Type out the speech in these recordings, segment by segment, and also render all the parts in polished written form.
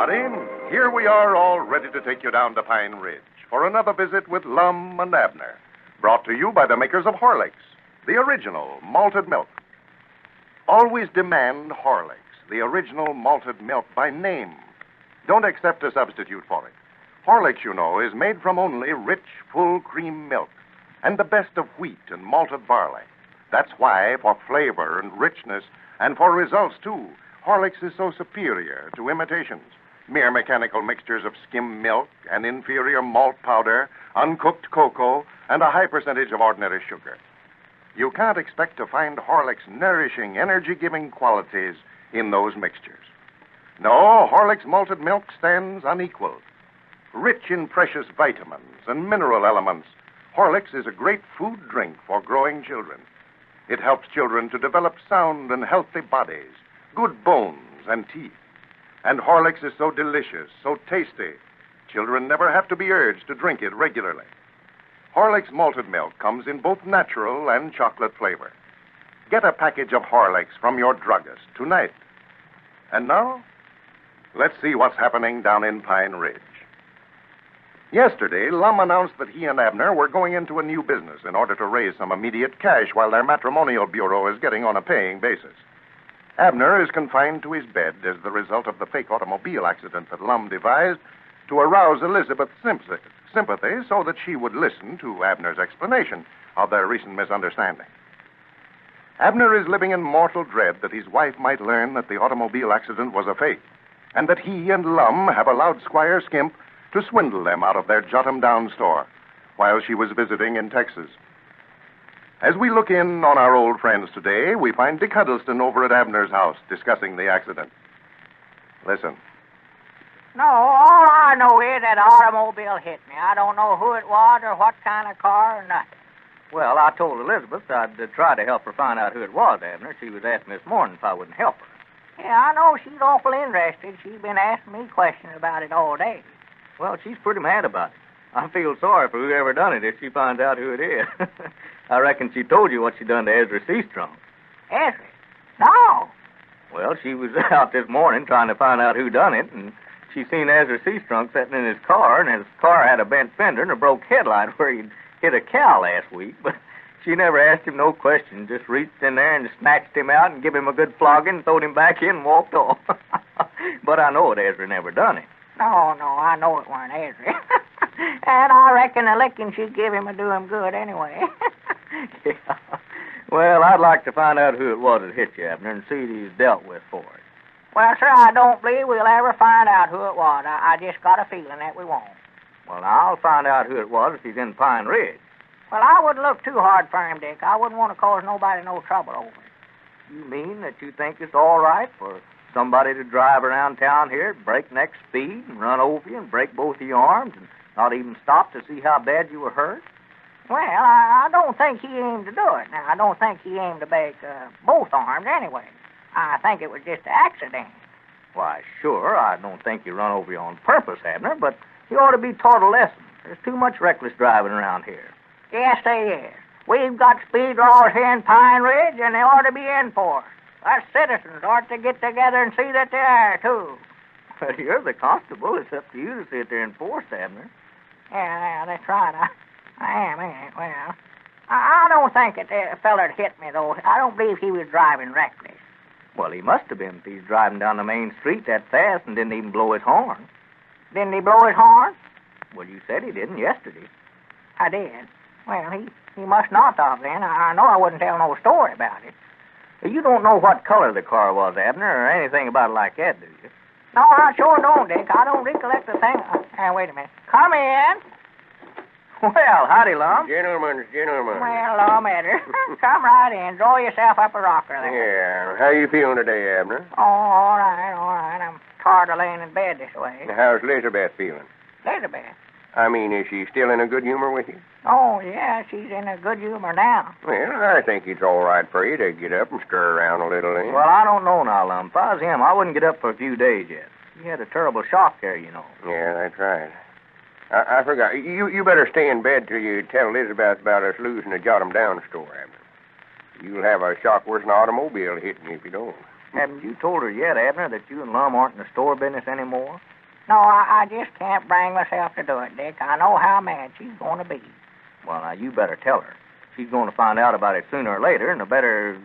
everybody. Here we are, all ready to take you down to Pine Ridge for another visit with Lum and Abner, brought to you by the makers of Horlicks, the original malted milk. Always demand Horlicks, the original malted milk by name. Don't accept a substitute for it. Horlicks, you know, is made from only rich, full cream milk and the best of wheat and malted barley. That's why, for flavor and richness, and for results, too, Horlicks is so superior to imitations. Mere mechanical mixtures of skim milk and inferior malt powder, uncooked cocoa, and a high percentage of ordinary sugar. You can't expect to find Horlicks' nourishing, energy-giving qualities in those mixtures. No, Horlicks malted milk stands unequaled. Rich in precious vitamins and mineral elements, Horlicks is a great food drink for growing children. It helps children to develop sound and healthy bodies, good bones and teeth. And Horlicks is so delicious, so tasty, children never have to be urged to drink it regularly. Horlicks malted milk comes in both natural and chocolate flavor. Get a package of Horlicks from your druggist tonight. And now, let's see what's happening down in Pine Ridge. Yesterday, Lum announced that he and Abner were going into a new business in order to raise some immediate cash while their matrimonial bureau is getting on a paying basis. Abner is confined to his bed as the result of the fake automobile accident that Lum devised to arouse Elizabeth's sympathy so that she would listen to Abner's explanation of their recent misunderstanding. Abner is living in mortal dread that his wife might learn that the automobile accident was a fake, and that he and Lum have allowed Squire Skimp to swindle them out of their Jot-'em-Down store while she was visiting in Texas. As we look in on our old friends today, we find Dick Huddleston over at Abner's house discussing the accident. Listen. No, all I know is that automobile hit me. I don't know who it was or what kind of car or nothing. Well, I told Elizabeth I'd try to help her find out who it was, Abner. She was asking this morning if I wouldn't help her. Yeah, I know she's awful interested. She's been asking me questions about it all day. Well, she's pretty mad about it. I feel sorry for whoever done it if she finds out who it is. I reckon she told you what she done to Ezra Seastrong. Ezra? No. Well, she was out this morning trying to find out who done it, and she seen Ezra Seastrong sitting in his car, and his car had a bent fender and a broke headlight where he'd hit a cow last week. But she never asked him no questions, just reached in there and snatched him out and give him a good flogging, throwed him back in and walked off. But I know that Ezra never done it. No, I know it weren't Ezra. And I reckon the licking she'd give him would do him good anyway. Yeah. Well, I'd like to find out who it was that hit you, Abner, and see that he's dealt with for it. Well, sir, I don't believe we'll ever find out who it was. I just got a feeling that we won't. Well, I'll find out who it was if he's in Pine Ridge. Well, I wouldn't look too hard for him, Dick. I wouldn't want to cause nobody no trouble over it. You mean that you think it's all right for somebody to drive around town here at breakneck speed and run over you and break both of your arms and not even stop to see how bad you were hurt? Well, I don't think he aimed to do it. Now, I don't think he aimed to break both arms anyway. I think it was just an accident. Why, sure, I don't think you run over you on purpose, Abner, but you ought to be taught a lesson. There's too much reckless driving around here. Yes, there is. We've got speed laws here in Pine Ridge, and they ought to be enforced. Us citizens ought to get together and see that they are, too. Well, you're the constable. It's up to you to sit there and enforce, Abner. Yeah, that's right. I am, ain't it? Well, I don't think that feller hit me, though. I don't believe he was driving reckless. Well, he must have been if he's driving down the main street that fast and didn't even blow his horn. Didn't he blow his horn? Well, you said he didn't yesterday. I did. Well, he must not have then. I know I wouldn't tell no story about it. You don't know what color the car was, Abner, or anything about it like that, do you? No, I sure don't, Dick. I don't recollect the thing. Wait a minute. Come in. Well, howdy, Lum. Gentlemen. Well, Lum, Abner. Come right in. Draw yourself up a rocker there. Yeah. How you feeling today, Abner? Oh, all right. I'm tired of laying in bed this way. How's Elizabeth feeling? Elizabeth? I mean, is she still in a good humor with you? Oh, yeah, she's in a good humor now. Well, I think it's all right for you to get up and stir around a little, eh? Well, I don't know now, Lum. If I was him, I wouldn't get up for a few days yet. He had a terrible shock there, you know. Yeah, that's right. I forgot. You better stay in bed till you tell Elizabeth about us losing the Jot-'em-Down store, Abner. You'll have a shock worse than an automobile hitting you if you don't. Haven't you told her yet, Abner, that you and Lum aren't in the store business anymore? No, I just can't bring myself to do it, Dick. I know how mad she's going to be. Well, now, you better tell her. She's going to find out about it sooner or later, and I better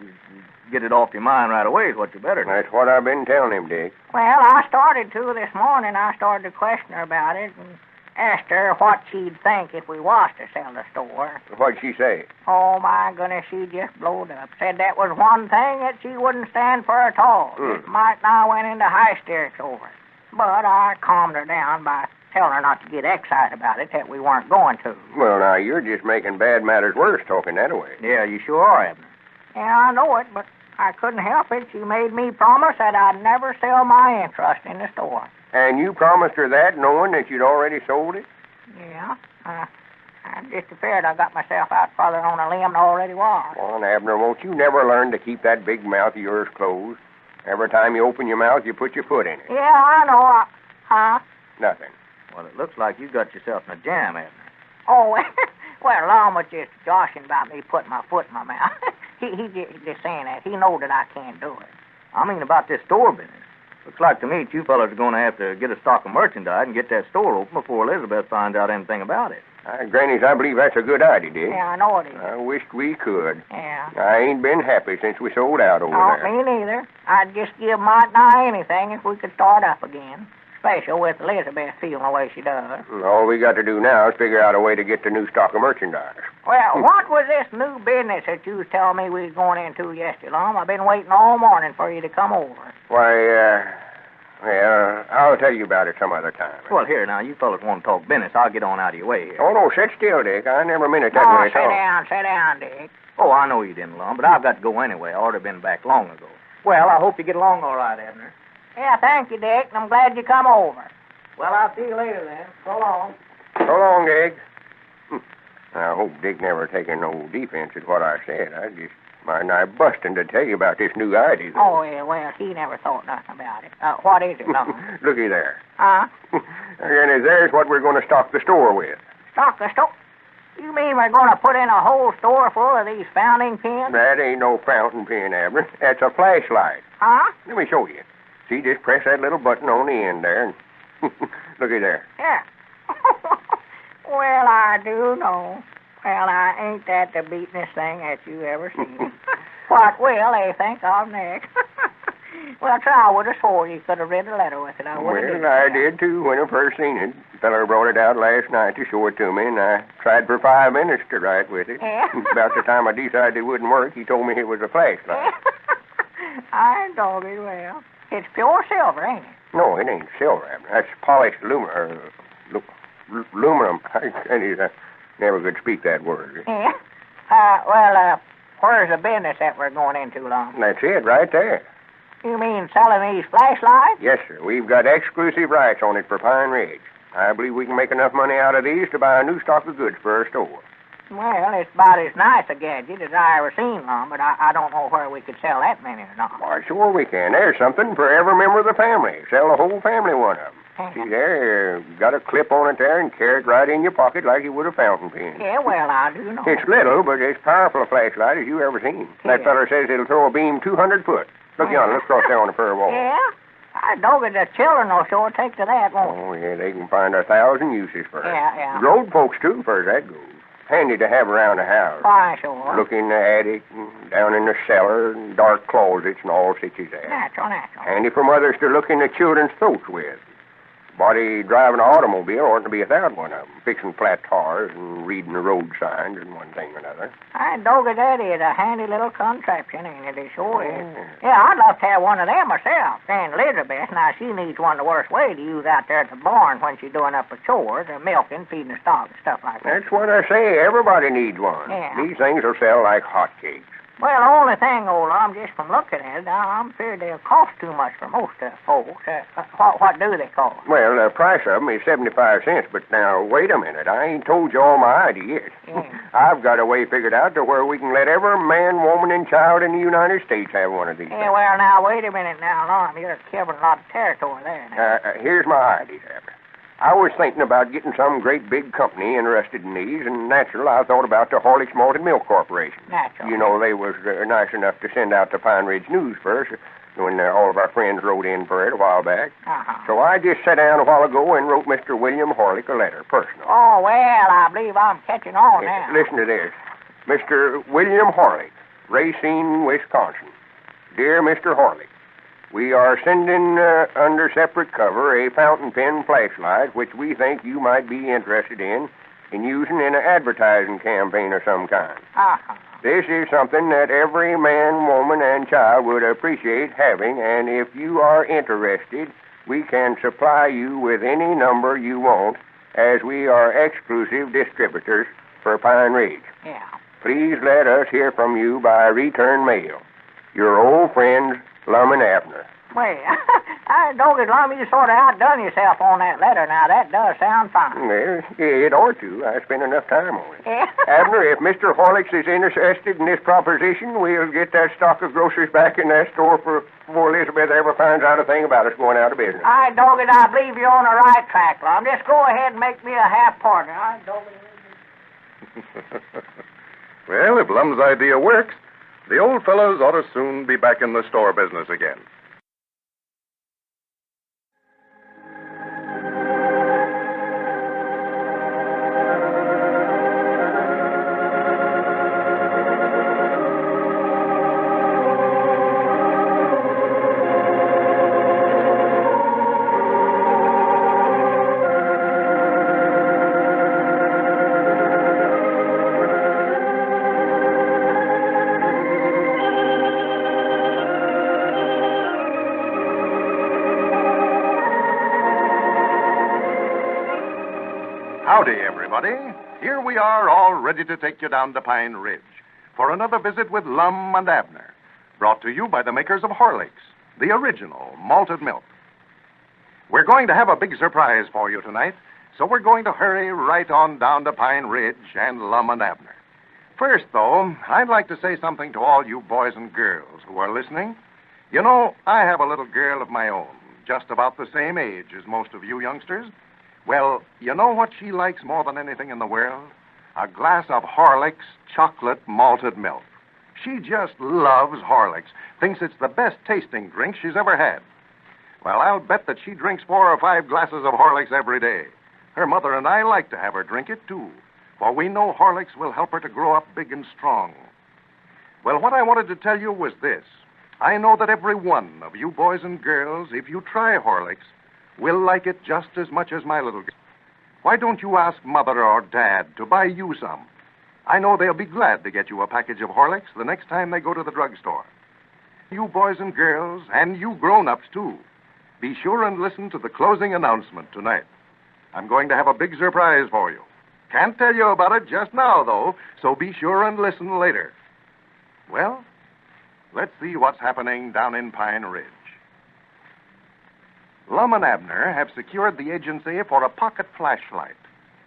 get it off your mind right away is what you better do. That's what I've been telling him, Dick. Well, I started to this morning. I started to question her about it and asked her what she'd think if we was to sell the store. What'd she say? Oh, my goodness, she just blowed up. Said that was one thing that she wouldn't stand for at all. Just might now went into hysterics over it. But I calmed her down by telling her not to get excited about it, that we weren't going to. Well, now, you're just making bad matters worse talking that way. Yeah, you sure are, Abner. Yeah, I know it, but I couldn't help it. She made me promise that I'd never sell my interest in the store. And you promised her that knowing that you'd already sold it? Yeah. I'm just afraid I got myself out further on a limb than I already was. Well, Abner, won't you never learn to keep that big mouth of yours closed? Every time you open your mouth, you put your foot in it. Yeah, I know. Huh? Nothing. Well, it looks like you got yourself in a jam, Abner. Oh, well, Lum was just joshing about me putting my foot in my mouth. he just saying that. He knows that I can't do it. I mean about this store business. Looks like to me you fellas are going to have to get a stock of merchandise and get that store open before Elizabeth finds out anything about it. Grannies, I believe that's a good idea, Dick. Yeah, I know it is. I wished we could. Yeah. I ain't been happy since we sold out over No, there. me neither. I'd just give might nigh anything if we could start up again. Especially with Elizabeth feeling the way she does. All we got to do now is figure out a way to get the new stock of merchandise. Well, what was this new business that you was telling me we was going into yesterday, Lum? I've been waiting all morning for you to come over. Why, I'll tell you about it some other time. Well, here, now, you fellas want to talk business. I'll get on out of your way here. Oh, no, sit still, Dick. I never meant it that Oh, way at all. sit down, Dick. Oh, I know you didn't, Lum, but I've got to go anyway. I ought to have been back long ago. Well, I hope you get along all right, Abner. Yeah, thank you, Dick. I'm glad you come over. Well, I'll see you later then. So long. So long, Dick. I hope Dick never taken no defense at what I said. I just might not busting to tell you about this new idea. Oh, yeah, well, he never thought nothing about it. What is it, Lum? Looky there. Huh? Granny, there's what we're going to stock the store with. Stock the store? You mean we're going to put in a whole store full of these fountain pens? That ain't no fountain pen, Abner. That's a flashlight. Huh? Let me show you. See, just press that little button on the end there. Looky there. Yeah. Well, I do know. Well, I ain't that the beatin'est thing that you ever seen. What will they think of next? Well, I would have swore you could have read a letter with it. I would have. Well, I did, too, when I first seen it. The feller brought it out last night to show it to me, and I tried for 5 minutes to write with it. Yeah. About the time I decided it wouldn't work, he told me it was a flashlight. I dog it well. It's pure silver, ain't it? No, it ain't silver, Abner. That's polished aluminum. I never could speak that word. Yeah. Where's the business that we're going into, Lum? That's it, right there. You mean selling these flashlights? Yes, sir. We've got exclusive rights on it for Pine Ridge. I believe we can make enough money out of these to buy a new stock of goods for our store. Well, it's about as nice a gadget as I ever seen, Lum, but I don't know where we could sell that many or not. Why, sure we can. There's something for every member of the family. Sell the whole family one of them. See there, got a clip on it there and carry it right in your pocket like you would a fountain pen. Yeah, well, I do know. It's little, but it's powerful a flashlight as you ever seen. That Yeah. feller says it'll throw a beam 200 foot. Look yonder, look across there on the fur wall. Yeah? I dog it, the children will sure take to that, won't they? Oh, yeah, they can find 1,000 uses for it. Yeah. Grown folks, too, far as that goes. Handy to have around the house. Why, sure. Look in the attic, and down in the cellar, and dark closets, and all such as that. Natural. Handy for mothers to look in the children's throats with. Body driving an automobile oughtn't to be without one of them. Fixing flat tires and reading the road signs and one thing or another. I dog it, that is a handy little contraption, ain't it? It sure is. Oh. Yeah, I'd love to have one of them myself. And Elizabeth, now, she needs one the worst way to use out there at the barn when she's doing up her chores, or milking, feeding the stock, and stuff like that. That's what I say. Everybody needs one. Yeah. These things will sell like hotcakes. Well, the only thing, old Lum, just from looking at it, I'm feared they'll cost too much for most folks. What do they cost? Well, the price of them is 75 cents, but now, wait a minute. I ain't told you all my ideas. Yeah. I've got a way figured out to where we can let every man, woman, and child in the United States have one of these. Yeah, well, now, wait a minute now, Lum. You're covering a lot of territory there now. Here's my idea, Abner. I was thinking about getting some great big company interested in these, and natural, I thought about the Horlicks Malted Milk Corporation. Natural. You know, they was nice enough to send out the Pine Ridge News first. when all of our friends wrote in for it a while back. Uh-huh. So I just sat down a while ago and wrote Mr. William Horlick a letter, personal. Oh, well, I believe I'm catching on now. Listen to this. Mr. William Horlick, Racine, Wisconsin. Dear Mr. Horlick, we are sending under separate cover a fountain pen flashlight which we think you might be interested in using in an advertising campaign of some kind. Uh-huh. This is something that every man, woman, and child would appreciate having, and if you are interested, we can supply you with any number you want, as we are exclusive distributors for Pine Ridge. Yeah. Please let us hear from you by return mail. Your old friends, Lum and Abner. Well, I don't get Lum, you sort of outdone yourself on that letter. Now, that does sound fine. Well, it ought to. I spent enough time on it. Yeah. Abner, if Mr. Horlicks is interested in this proposition, we'll get that stock of groceries back in that store before Elizabeth ever finds out a thing about us going out of business. I dog it, I believe you're on the right track, Lum. Just go ahead and make me a half partner. I dog it. Well, if Lum's idea works, the old fellows ought to soon be back in the store business again. Howdy, everybody. Here we are, all ready to take you down to Pine Ridge for another visit with Lum and Abner, brought to you by the makers of Horlicks, the original malted milk. We're going to have a big surprise for you tonight, so we're going to hurry right on down to Pine Ridge and Lum and Abner. First, though, I'd like to say something to all you boys and girls who are listening. You know, I have a little girl of my own, just about the same age as most of you youngsters. Well, you know what she likes more than anything in the world? A glass of Horlicks chocolate malted milk. She just loves Horlicks, thinks it's the best tasting drink she's ever had. Well, I'll bet that she drinks 4 or 5 glasses of Horlicks every day. Her mother and I like to have her drink it, too, for we know Horlicks will help her to grow up big and strong. Well, what I wanted to tell you was this. I know that every one of you boys and girls, if you try Horlicks, will like it just as much as my little girl. Why don't you ask Mother or Dad to buy you some? I know they'll be glad to get you a package of Horlicks the next time they go to the drugstore. You boys and girls, and you grown-ups, too, be sure and listen to the closing announcement tonight. I'm going to have a big surprise for you. Can't tell you about it just now, though, so be sure and listen later. Well, let's see what's happening down in Pine Ridge. Lum and Abner have secured the agency for a pocket flashlight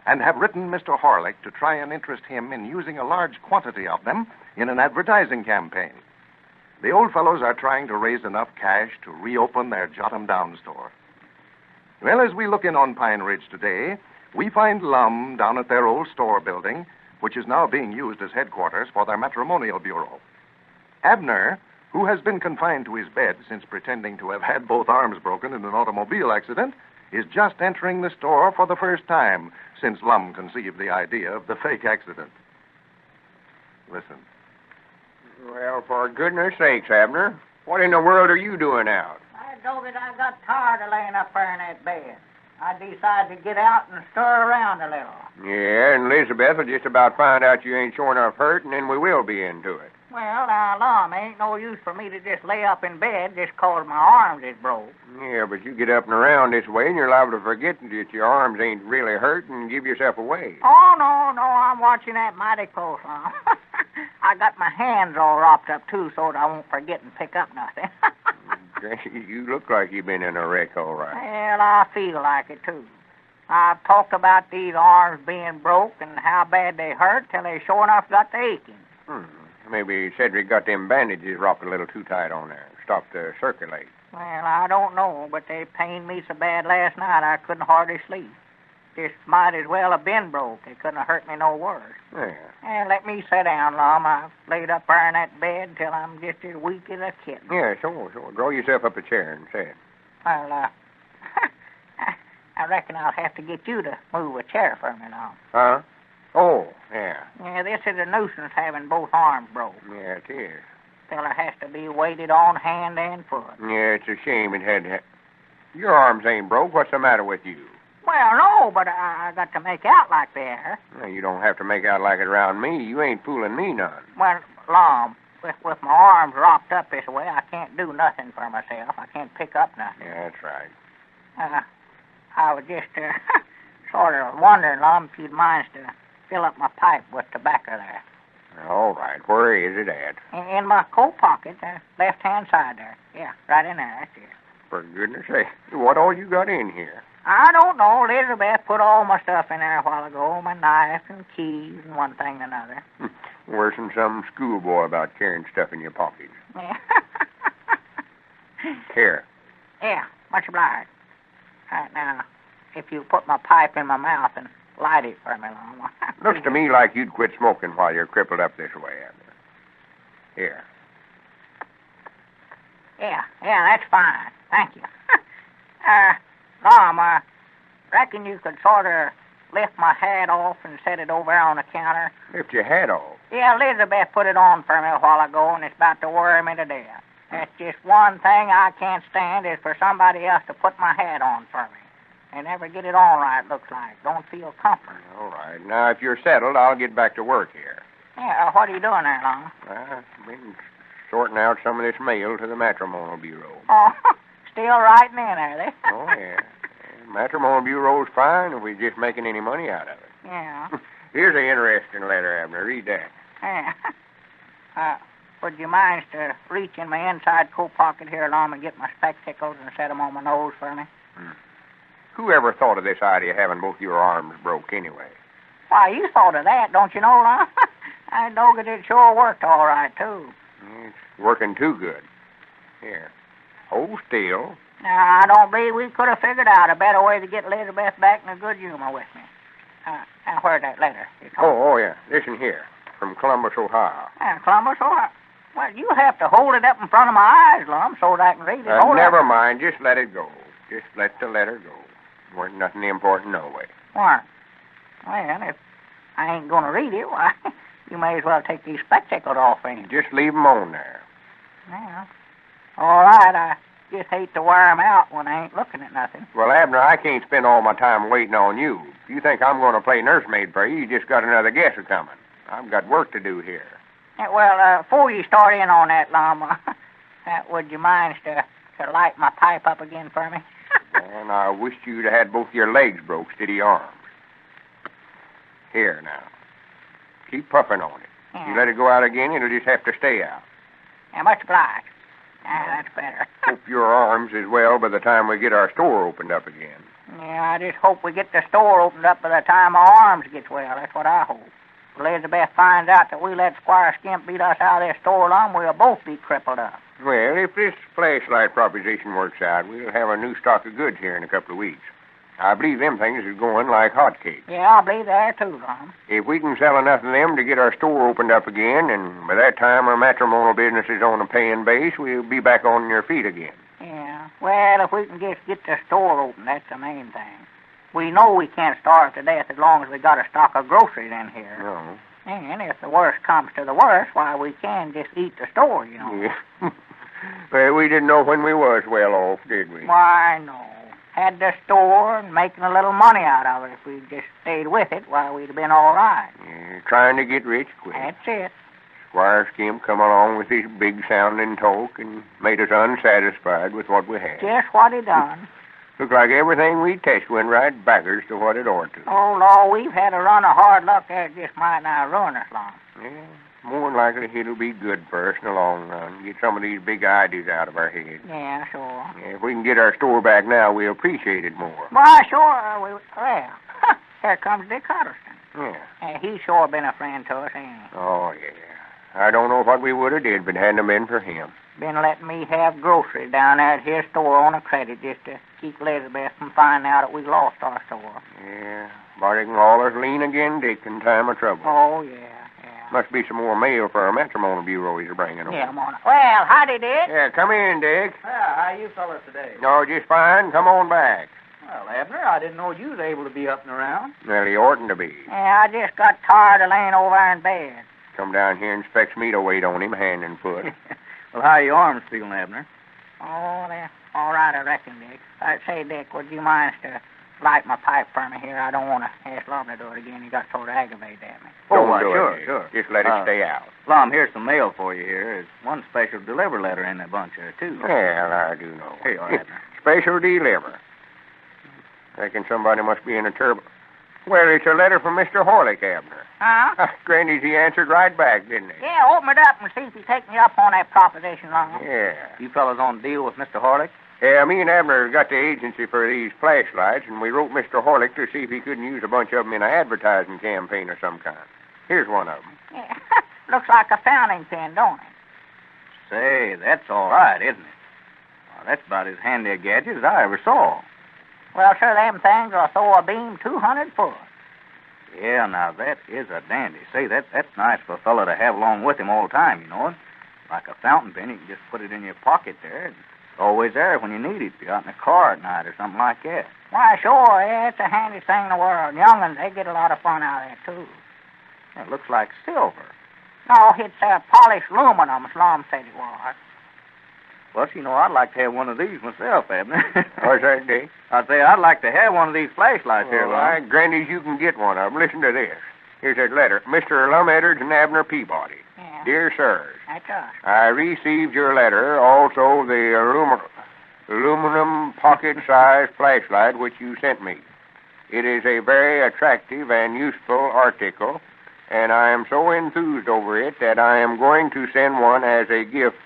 and have written Mr. Horlick to try and interest him in using a large quantity of them in an advertising campaign. The old fellows are trying to raise enough cash to reopen their Jot-'em-Down store. Well, as we look in on Pine Ridge today, we find Lum down at their old store building, which is now being used as headquarters for their matrimonial bureau. Abner, who has been confined to his bed since pretending to have had both arms broken in an automobile accident, is just entering the store for the first time since Lum conceived the idea of the fake accident. Listen. Well, for goodness sakes, Abner, what in the world are you doing out? I dog it, I got tired of laying up there in that bed. I decided to get out and stir around a little. Yeah, and Elizabeth will just about find out you ain't sure enough hurt, and then we will be into it. Well, now, Lum, ain't no use for me to just lay up in bed just 'cause my arms is broke. Yeah, but you get up and around this way, and you're liable to forget that your arms ain't really hurt and give yourself away. Oh, no, I'm watching that mighty close, Lum. I got my hands all wrapped up, too, so that I won't forget and pick up nothing. You look like you've been in a wreck, all right. Well, I feel like it, too. I've talked about these arms being broke and how bad they hurt till they sure enough got to aching. Maybe Cedric got them bandages wrapped a little too tight on there. Stopped to circulate. Well, I don't know, but they pained me so bad last night I couldn't hardly sleep. just might as well have been broke. It couldn't have hurt me no worse. Yeah. And let me sit down, Lum. I've laid up there in that bed till I'm just as weak as a kitten. Yeah, sure. Draw yourself up a chair and sit. Well, I reckon I'll have to get you to move a chair for me, Lum. Huh? Oh, yeah. Yeah, this is a nuisance having both arms broke. Yeah, it is. Fella has to be weighted on hand and foot. Yeah, it's a shame it had to... Your arms ain't broke. What's the matter with you? Well, no, but I got to make out like they are. Well, you don't have to make out like it around me. You ain't fooling me none. Well, Lum, with my arms wrapped up this way, I can't do nothing for myself. I can't pick up nothing. Yeah, that's right. I was just sort of wondering, Lum, if you'd mind to fill up my pipe with tobacco there. All right. Where is it at? In my coat pocket, left-hand side there. Yeah, right in there. That's it. For goodness sake. What all you got in here? I don't know. Elizabeth put all my stuff in there a while ago, my knife and keys and one thing and another. Worse than some schoolboy about carrying stuff in your pockets. Yeah. Here. Yeah, much obliged. Right now, if you put my pipe in my mouth and light it for me, Lum. Looks to me like you'd quit smoking while you're crippled up this way, Abner. Here. Yeah, that's fine. Thank you. Lum, reckon you could sort of lift my hat off and set it over on the counter? Lift your hat off. Yeah, Elizabeth put it on for me a while ago, and it's about to worry me to death. That's just one thing I can't stand is for somebody else to put my hat on for me. They never get it on right, looks like. Don't feel comfort. All right. Now, if you're settled, I'll get back to work here. Yeah, what are you doing there, Lum? I've been sorting out some of this mail to the Matrimonial Bureau. Oh, still writing in, are they? Oh, yeah. Matrimonial Bureau's fine if we're just making any money out of it. Yeah. Here's an interesting letter, Abner. Read that. Yeah. Would you mind to reach in my inside coat pocket here, Lum, and get my spectacles and set them on my nose for me? Whoever thought of this idea of having both your arms broke anyway? Why, you thought of that, don't you know, Lum? I know that it sure worked all right, too. It's working too good. Here. Hold still. Now, I don't believe we could have figured out a better way to get Elizabeth back in a good humor with me. Now, where's that letter? Oh, yeah. Listen here. From Columbus, Ohio. Columbus, Ohio? Well, you have to hold it up in front of my eyes, Lum, so that I can read it. Never mind. Just let it go. Just let the letter go. Weren't nothing important no way. Why? Well, if I ain't going to read it, why, you may as well take these spectacles off, ain't you? Just leave 'em on there. Yeah. All right, I just hate to wear 'em out when I ain't looking at nothing. Well, Abner, I can't spend all my time waiting on you. If you think I'm going to play nursemaid for you, you just got another guess coming. I've got work to do here. Yeah, well, before you start in on that, Lum, would you mind to light my pipe up again for me? And I wished you'd had both your legs broke instead of your arms. Here, now. Keep puffing on it. Yeah. If you let it go out again, it'll just have to stay out. Yeah, much obliged. Yeah, that's better. Hope your arms is well by the time we get our store opened up again. Yeah, I just hope we get the store opened up by the time our arms gets well. That's what I hope. If Elizabeth finds out that we let Squire Skimp beat us out of this store, Lum, we'll both be crippled up. Well, if this flashlight proposition works out, we'll have a new stock of goods here in a couple of weeks. I believe them things is going like hotcakes. Yeah, I believe they are too, Lum. If we can sell enough of them to get our store opened up again, and by that time our matrimonial business is on a paying base, we'll be back on your feet again. Yeah. Well, if we can just get the store open, that's the main thing. We know we can't starve to death as long as we got a stock of groceries in here. No. And if the worst comes to the worst, why, we can just eat the store, you know. Yeah. Well, we didn't know when we was well off, did we? Why, no. Had the store and making a little money out of it. If we'd just stayed with it, why, we'd have been all right. Yeah, trying to get rich quick. That's it. Squire Skimp come along with his big-sounding talk and made us unsatisfied with what we had. Just what he done. Looked like everything we touched went right backwards to what it ought to. Oh, Lord, we've had a run of hard luck that just might not ruin us long. Yeah, more than likely it'll be good for us in the long run. Get some of these big ideas out of our heads. Yeah, sure. Yeah, if we can get our store back now, we'll appreciate it more. Why, sure. Well, here comes Dick Huddleston. Yeah. He's sure been a friend to us, ain't he? Oh, yeah. I don't know what we would have did if it hadn't have been for him. Been letting me have groceries down there at his store on a credit just to keep Elizabeth from finding out that we lost our store. Yeah, but it can always lean again Dick in time of trouble. Oh, yeah. Must be some more mail for our matrimonial bureau he's bringing over. Yeah, well, howdy, Dick. Yeah, come in, Dick. Well, how you fellas today? No, just fine. Come on back. Well, Abner, I didn't know you was able to be up and around. Well, he oughtn't to be. Yeah, I just got tired of laying over in bed. Come down here and expects me to wait on him hand and foot. Well, how are your arms feeling, Abner? Oh, they're all right, I reckon, Dick. Say, Dick, would you mind to light my pipe for me here? I don't want to ask Lum to do it again. He got sort of aggravated at me. Don't why, do sure, it, sure. Just let it stay out. Lum, here's some mail for you here. There's one special deliver letter in that bunch there, too. Well, I do know. Here you are, Abner. Special deliver. Reckon somebody must be in a turbo. Well, it's a letter from Mr. Horlick, Abner. Huh? Granny's, he answered right back, didn't he? Yeah, open it up and see if he take me up on that proposition, Lum. Yeah. You fellas on deal with Mr. Horlick? Yeah, me and Abner got the agency for these flashlights, and we wrote Mr. Horlick to see if he couldn't use a bunch of them in an advertising campaign of some kind. Here's one of them. Yeah. Looks like a fountain pen, don't it? Say, that's all right, isn't it? Well, that's about as handy a gadget as I ever saw. Well, sir, them things will throw a beam 200 foot. Yeah, now that is a dandy. Say, that's nice for a fellow to have along with him all the time, you know. Like a fountain pen, you can just put it in your pocket there. It's always there when you need it. If you're out in the car at night or something like that. Why, sure, yeah, it's the handiest thing in the world. Young'uns, they get a lot of fun out of it, too. It looks like silver. No, it's polished aluminum, Slum said it was. Well, you know, I'd like to have one of these myself, Abner. What's that, Dick? I'd say I'd like to have one of these flashlights here, All Lum. right, Granny's, you can get one of them. Listen to this. Here's that letter. Mr. Lum and Abner Peabody. Yeah. Dear sirs, That's us. I received your letter, also the aluminum pocket-sized flashlight which you sent me. It is a very attractive and useful article, and I am so enthused over it that I am going to send one as a gift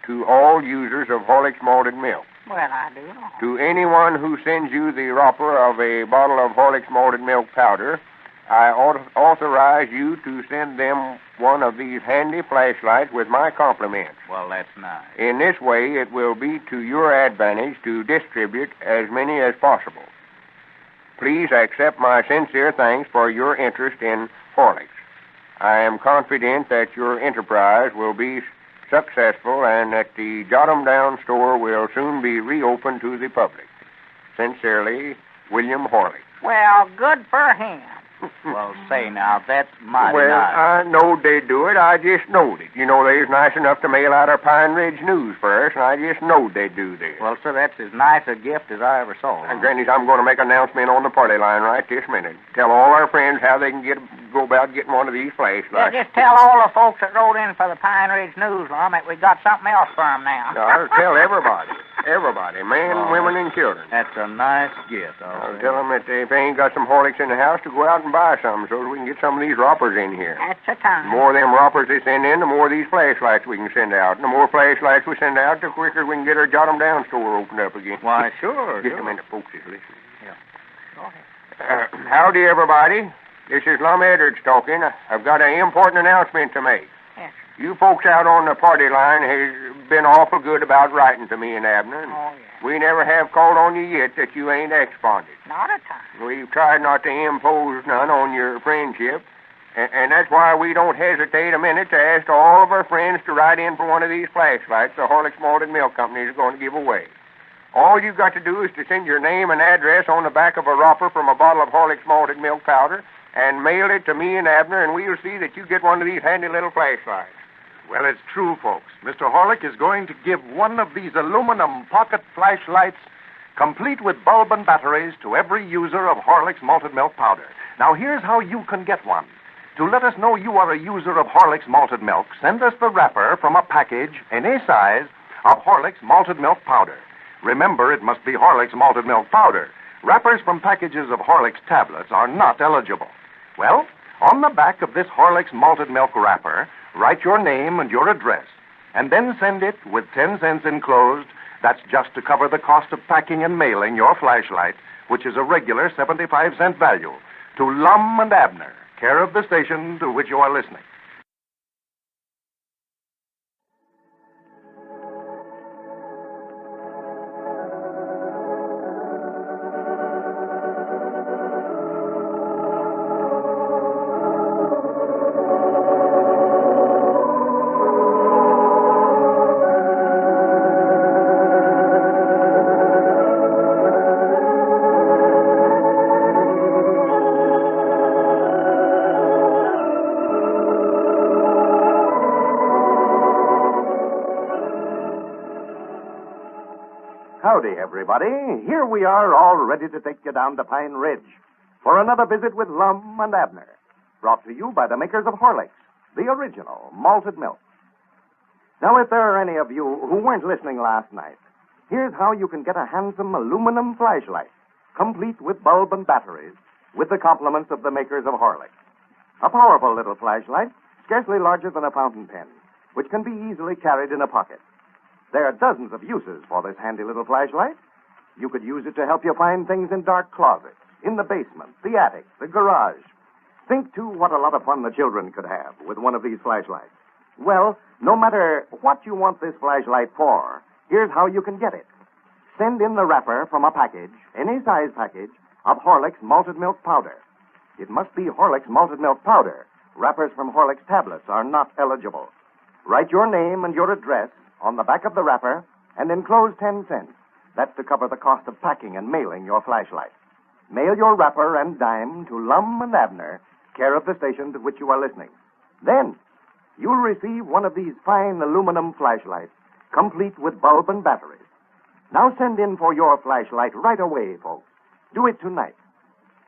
to all users of Horlick's malted milk. Well, I do know. To anyone who sends you the wrapper of a bottle of Horlick's malted milk powder, I authorize you to send them one of these handy flashlights with my compliments. Well, that's nice. In this way, it will be to your advantage to distribute as many as possible. Please accept my sincere thanks for your interest in Horlick's. I am confident that your enterprise will be successful and that the Jot 'em Down store will soon be reopened to the public. Sincerely, William Horlick. Well, good for him. Well, say now, that's mighty Well, nice. I knowed they'd do it. I just knowed it. You know, they was nice enough to mail out our Pine Ridge News for us, and I just knowed they'd do this. Well, sir, that's as nice a gift as I ever saw. And Granny's, I'm going to make an announcement on the party line right this minute. Tell all our friends how they can go about getting one of these Yeah, flashlights. just tell all the folks that wrote in for the Pine Ridge News, Lum, that we got something else for 'em now. I'll tell everybody. Everybody. Men, women, and children. That's a nice gift. I'll tell them that if they ain't got some Horlicks in the house to go out and buy some so that we can get some of these roppers in here. That's the time. The more of them roppers they send in, the more of these flashlights we can send out. And the more flashlights we send out, the quicker we can get our Jot 'em Down store opened up again. Why, sure. Just sure. a minute, folks is listening. Go ahead. Howdy, everybody. This is Lum Edwards talking. I've got an important announcement to make. Yes, You folks out on the party line has been awful good about writing to me and Abner. Oh, yeah. We never have called on you yet that you ain't ex-bonded. Not a time. We've tried not to impose none on your friendship, and that's why we don't hesitate a minute to ask all of our friends to write in for one of these flashlights the Horlick's Malted Milk Company is going to give away. All you've got to do is to send your name and address on the back of a wrapper from a bottle of Horlick's Malted Milk powder and mail it to me and Abner, and we'll see that you get one of these handy little flashlights. Well, it's true, folks. Mr. Horlick is going to give one of these aluminum pocket flashlights, complete with bulb and batteries, to every user of Horlick's malted milk powder. Now, here's how you can get one. To let us know you are a user of Horlick's malted milk, send us the wrapper from a package, any size, of Horlick's malted milk powder. Remember, it must be Horlick's malted milk powder. Wrappers from packages of Horlick's tablets are not eligible. Well, on the back of this Horlick's malted milk wrapper, write your name and your address, and then send it with 10 cents enclosed. That's just to cover the cost of packing and mailing your flashlight, which is a regular 75-cent value, to Lum and Abner, care of the station to which you are listening. Howdy, everybody. Here we are, all ready to take you down to Pine Ridge for another visit with Lum and Abner. Brought to you by the makers of Horlicks, the original malted milk. Now, if there are any of you who weren't listening last night, here's how you can get a handsome aluminum flashlight, complete with bulb and batteries, with the compliments of the makers of Horlicks. A powerful little flashlight, scarcely larger than a fountain pen, which can be easily carried in a pocket. There are dozens of uses for this handy little flashlight. You could use it to help you find things in dark closets, in the basement, the attic, the garage. Think, too, what a lot of fun the children could have with one of these flashlights. Well, no matter what you want this flashlight for, here's how you can get it. Send in the wrapper from a package, any size package, of Horlicks malted milk powder. It must be Horlicks malted milk powder. Wrappers from Horlicks tablets are not eligible. Write your name and your address on the back of the wrapper and enclose 10 cents. That's to cover the cost of packing and mailing your flashlight. Mail your wrapper and dime to Lum and Abner, care of the station to which you are listening. Then, you'll receive one of these fine aluminum flashlights, complete with bulb and batteries. Now send in for your flashlight right away, folks. Do it tonight.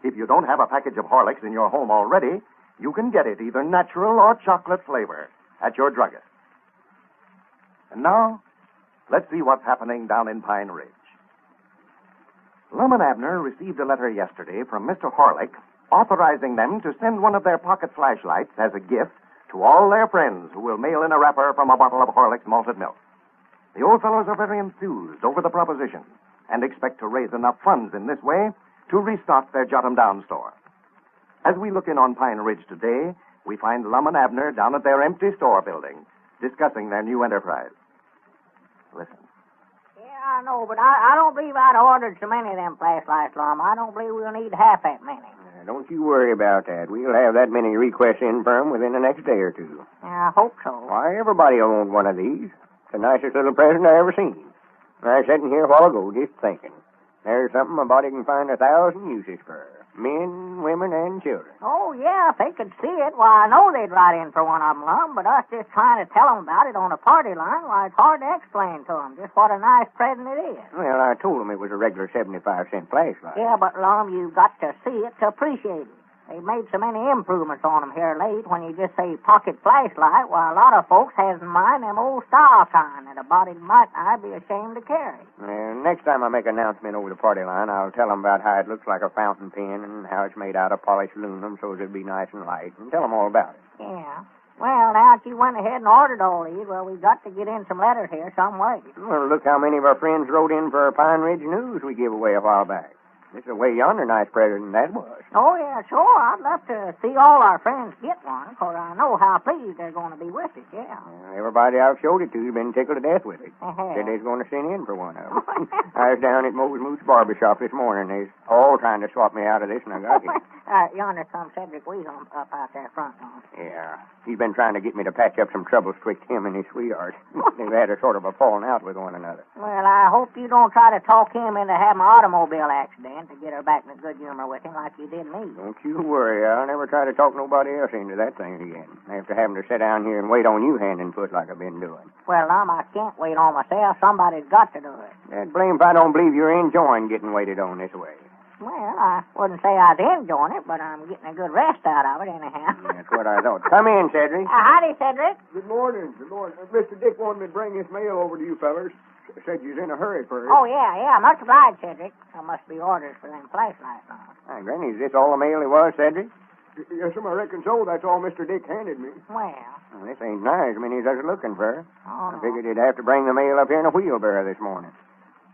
If you don't have a package of Horlicks in your home already, you can get it either natural or chocolate flavor at your druggist. And now, let's see what's happening down in Pine Ridge. Lum and Abner received a letter yesterday from Mr. Horlick authorizing them to send one of their pocket flashlights as a gift to all their friends who will mail in a wrapper from a bottle of Horlick's malted milk. The old fellows are very enthused over the proposition and expect to raise enough funds in this way to restock their Jot 'em Down store. As we look in on Pine Ridge today, we find Lum and Abner down at their empty store building, discussing their new enterprise. Listen. Yeah, I know, but I don't believe I'd ordered so many of them flashlights, Lum. I don't believe we'll need half that many. Don't you worry about that. We'll have that many requests in for 'em within the next day or two. Yeah, I hope so. Why, everybody will want one of these. It's the nicest little present I ever seen. I was sitting here a while ago just thinking. There's something a body can find 1,000 uses for. Men, women, and children. Oh, yeah, if they could see it, why, I know they'd write in for one of them, Lum, but us just trying to tell them about it on a party line, why, it's hard to explain to them just what a nice present it is. Well, I told them it was a regular 75-cent flashlight. Yeah, but, Lum, you've got to see it to appreciate it. They've made so many improvements on them here late. When you just say pocket flashlight, why, a lot of folks has in mind them old style kind that a body might not be ashamed to carry. Next time I make an announcement over the party line, I'll tell them about how it looks like a fountain pen and how it's made out of polished aluminum so it'll be nice and light, and tell them all about it. Yeah. Well, now that you went ahead and ordered all these, well, we've got to get in some letters here some way. Well, look how many of our friends wrote in for Pine Ridge News we gave away a while back. This is a way yonder nice present that was. Oh, yeah, sure. I'd love to see all our friends get one, for I know how pleased they're going to be with it, yeah. Everybody I've showed it to has been tickled to death with it. Uh-huh. Said they's going to send in for one of them. I was down at Moe's Moots Barber Shop this morning. They's all trying to swap me out of this, and I got it. Yonder comes Cedric Weasel up out there front. Yeah. He's been trying to get me to patch up some troubles betwixt him and his sweetheart. They've had a sort of a falling out with one another. Well, I hope you don't try to talk him into having an automobile accident to get her back in a good humor with him like you did me. Don't you worry. I'll never try to talk nobody else into that thing again. After having to sit down here and wait on you hand and foot like I've been doing. Well, Lum, I can't wait on myself. Somebody's got to do it. That blame if I don't believe you're enjoying getting waited on this way. Well, I wouldn't say I was enjoying it, but I'm getting a good rest out of it anyhow. That's what I thought. Come in, Cedric. Howdy, Cedric. Good morning. Good morning. Mr. Dick wanted me to bring this mail over to you fellers. Said you's in a hurry for it. Oh, yeah. Much obliged, Cedric. There must be orders for them flashlights now. Hi, Granny, is this all the mail it was, Cedric? Yes, sir, I reckon so. That's all Mr. Dick handed me. Well, This ain't nice. I mean, he's just looking for her. oh, I figured he'd have to bring the mail up here in a wheelbarrow this morning.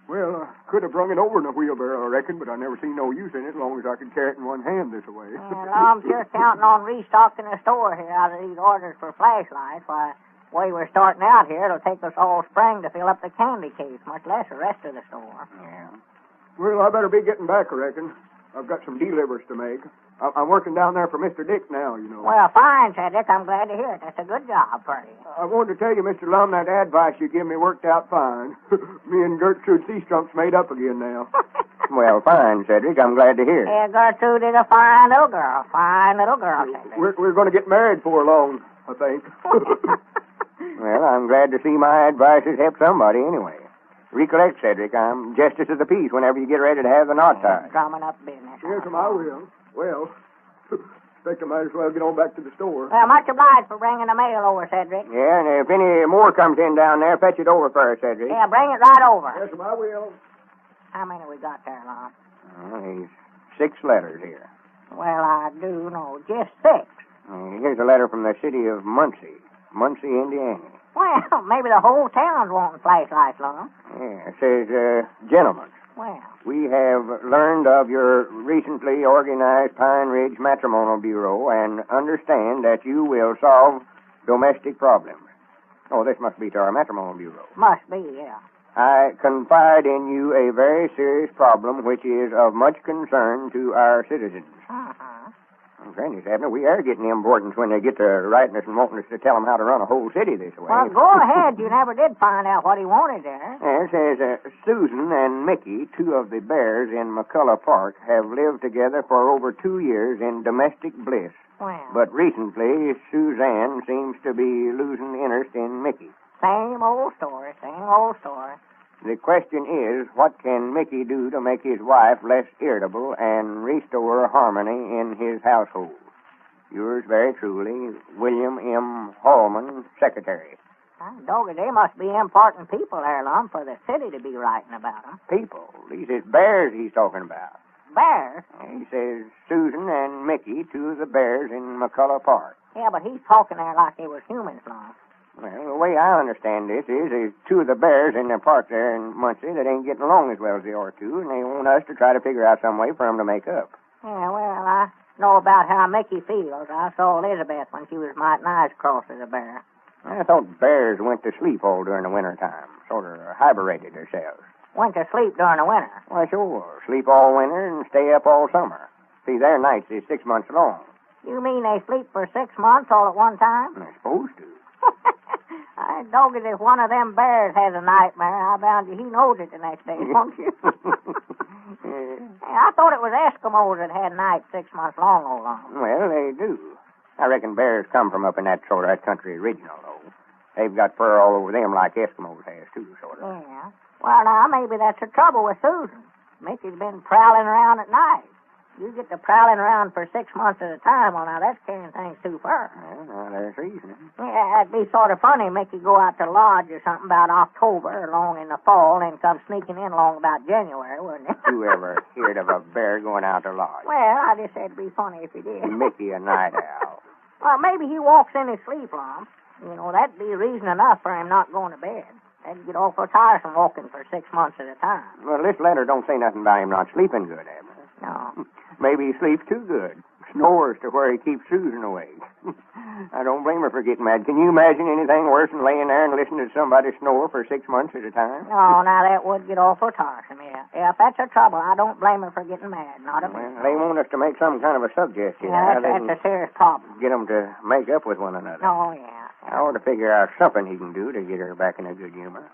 Well, I could have brung it over in a wheelbarrow, I reckon, but I never seen no use in it as long as I could carry it in one hand this way. well, I'm sure counting on restocking the store here out of these orders for flashlights. Why, the way we're starting out here, it'll take us all spring to fill up the candy case, much less the rest of the store. Yeah. Well, I better be getting back, I reckon. I've got some delivers to make. I'm working down there for Mr. Dick now, you know. Well, fine, Cedric. I'm glad to hear it. That's a good job for you. I wanted to tell you, Mr. Lum, that advice you give me worked out fine. Me and Gertrude Seastrunk's made up again now. Well, fine, Cedric. I'm glad to hear it. Yeah, Gertrude is a fine little girl. Fine little girl, Cedric. We're going to get married before long, I think. Well, I'm glad to see my advice has helped somebody anyway. Recollect, Cedric, I'm justice of the peace whenever you get ready to have the knot tied. Drumming up business. Yes, I will. Well, expect I might as well get on back to the store. Well, much obliged for bringing the mail over, Cedric. Yeah, and if any more comes in down there, fetch it over first, Cedric. Yeah, bring it right over. Yes, I will. How many we got there, Lum? Well, there's 6 letters here. Well, I do know. Just 6. Here's a letter from the city of Muncie, Indiana. Well, maybe the whole town's wanting flashlights, Lum. Yeah, it says, gentlemen, Well, we have learned of your recently organized Pine Ridge Matrimonial Bureau and understand that you will solve domestic problems. Oh, this must be to our Matrimonial Bureau. must be, yeah. I confide in you a very serious problem which is of much concern to our citizens. Uh-huh. Granny Abner, we are getting importance when they get to writing us and wanting us to tell them how to run a whole city this way. Well, go ahead. You never did find out what he wanted there. It says, Susan and Mickey, 2 of the bears in McCullough Park, have lived together for over 2 years in domestic bliss. Well, But recently, Suzanne seems to be losing interest in Mickey. same old story, same old story. The question is, what can Mickey do to make his wife less irritable and restore harmony in his household? Yours very truly, William M. Hallman, Secretary. Doggy, they must be important people there, Lum, for the city to be writing about them. People. These is bears he's talking about. Bears? He says Susan and Mickey, 2 of the bears in McCullough Park. Yeah, but he's talking there like they was humans, Lum. Well, the way I understand this is there's 2 of the bears in the park there in Muncie that ain't getting along as well as they ought to, and they want us to try to figure out some way for them to make up. Yeah, well, I know about how Mickey feels. I saw Elizabeth when she was mighty nice cross as a bear. I thought bears went to sleep all during the winter time, sort of hibernated themselves. Went to sleep during the winter. Why, sure, sleep all winter and stay up all summer. See, their nights is 6 months long. You mean they sleep for 6 months all at one time? They're supposed to. Doggy, if one of them bears has a nightmare, I bound you he knows it the next day, won't you? I thought it was Eskimos that had nights 6 months long, old long. Well, they do. I reckon bears come from up in that sort of that country original, though. They've got fur all over them like Eskimos has, too, sort of. Yeah. Well, now, maybe that's the trouble with Susan. Mickey's been prowling around at night. You get to prowling around for 6 months at a time, well, now, that's carrying things too far. Well, now, there's reason. Yeah, it'd be sort of funny, Mickey go out to lodge or something about October, along in the fall, and come sneaking in along about January, wouldn't it? You ever heard of a bear going out to lodge? Well, I just said it'd be funny if he did. Mickey, a night owl. Well, maybe he walks in his sleep, Lum. You know, that'd be reason enough for him not going to bed. That'd get awful tiresome walking for 6 months at a time. Well, this letter don't say nothing about him not sleeping good, Abner. No. Maybe he sleeps too good. Snores to where he keeps Susan awake. I don't blame her for getting mad. Can you imagine anything worse than laying there and listening to somebody snore for 6 months at a time? No, now that would get awful tiresome, yeah. Yeah, if that's the trouble, I don't blame her for getting mad. Not a bit. Well, they want us to make some kind of a suggestion. Yeah, that's a serious problem. Get them to make up with one another. Oh, yeah. I ought to figure out something he can do to get her back in a good humor.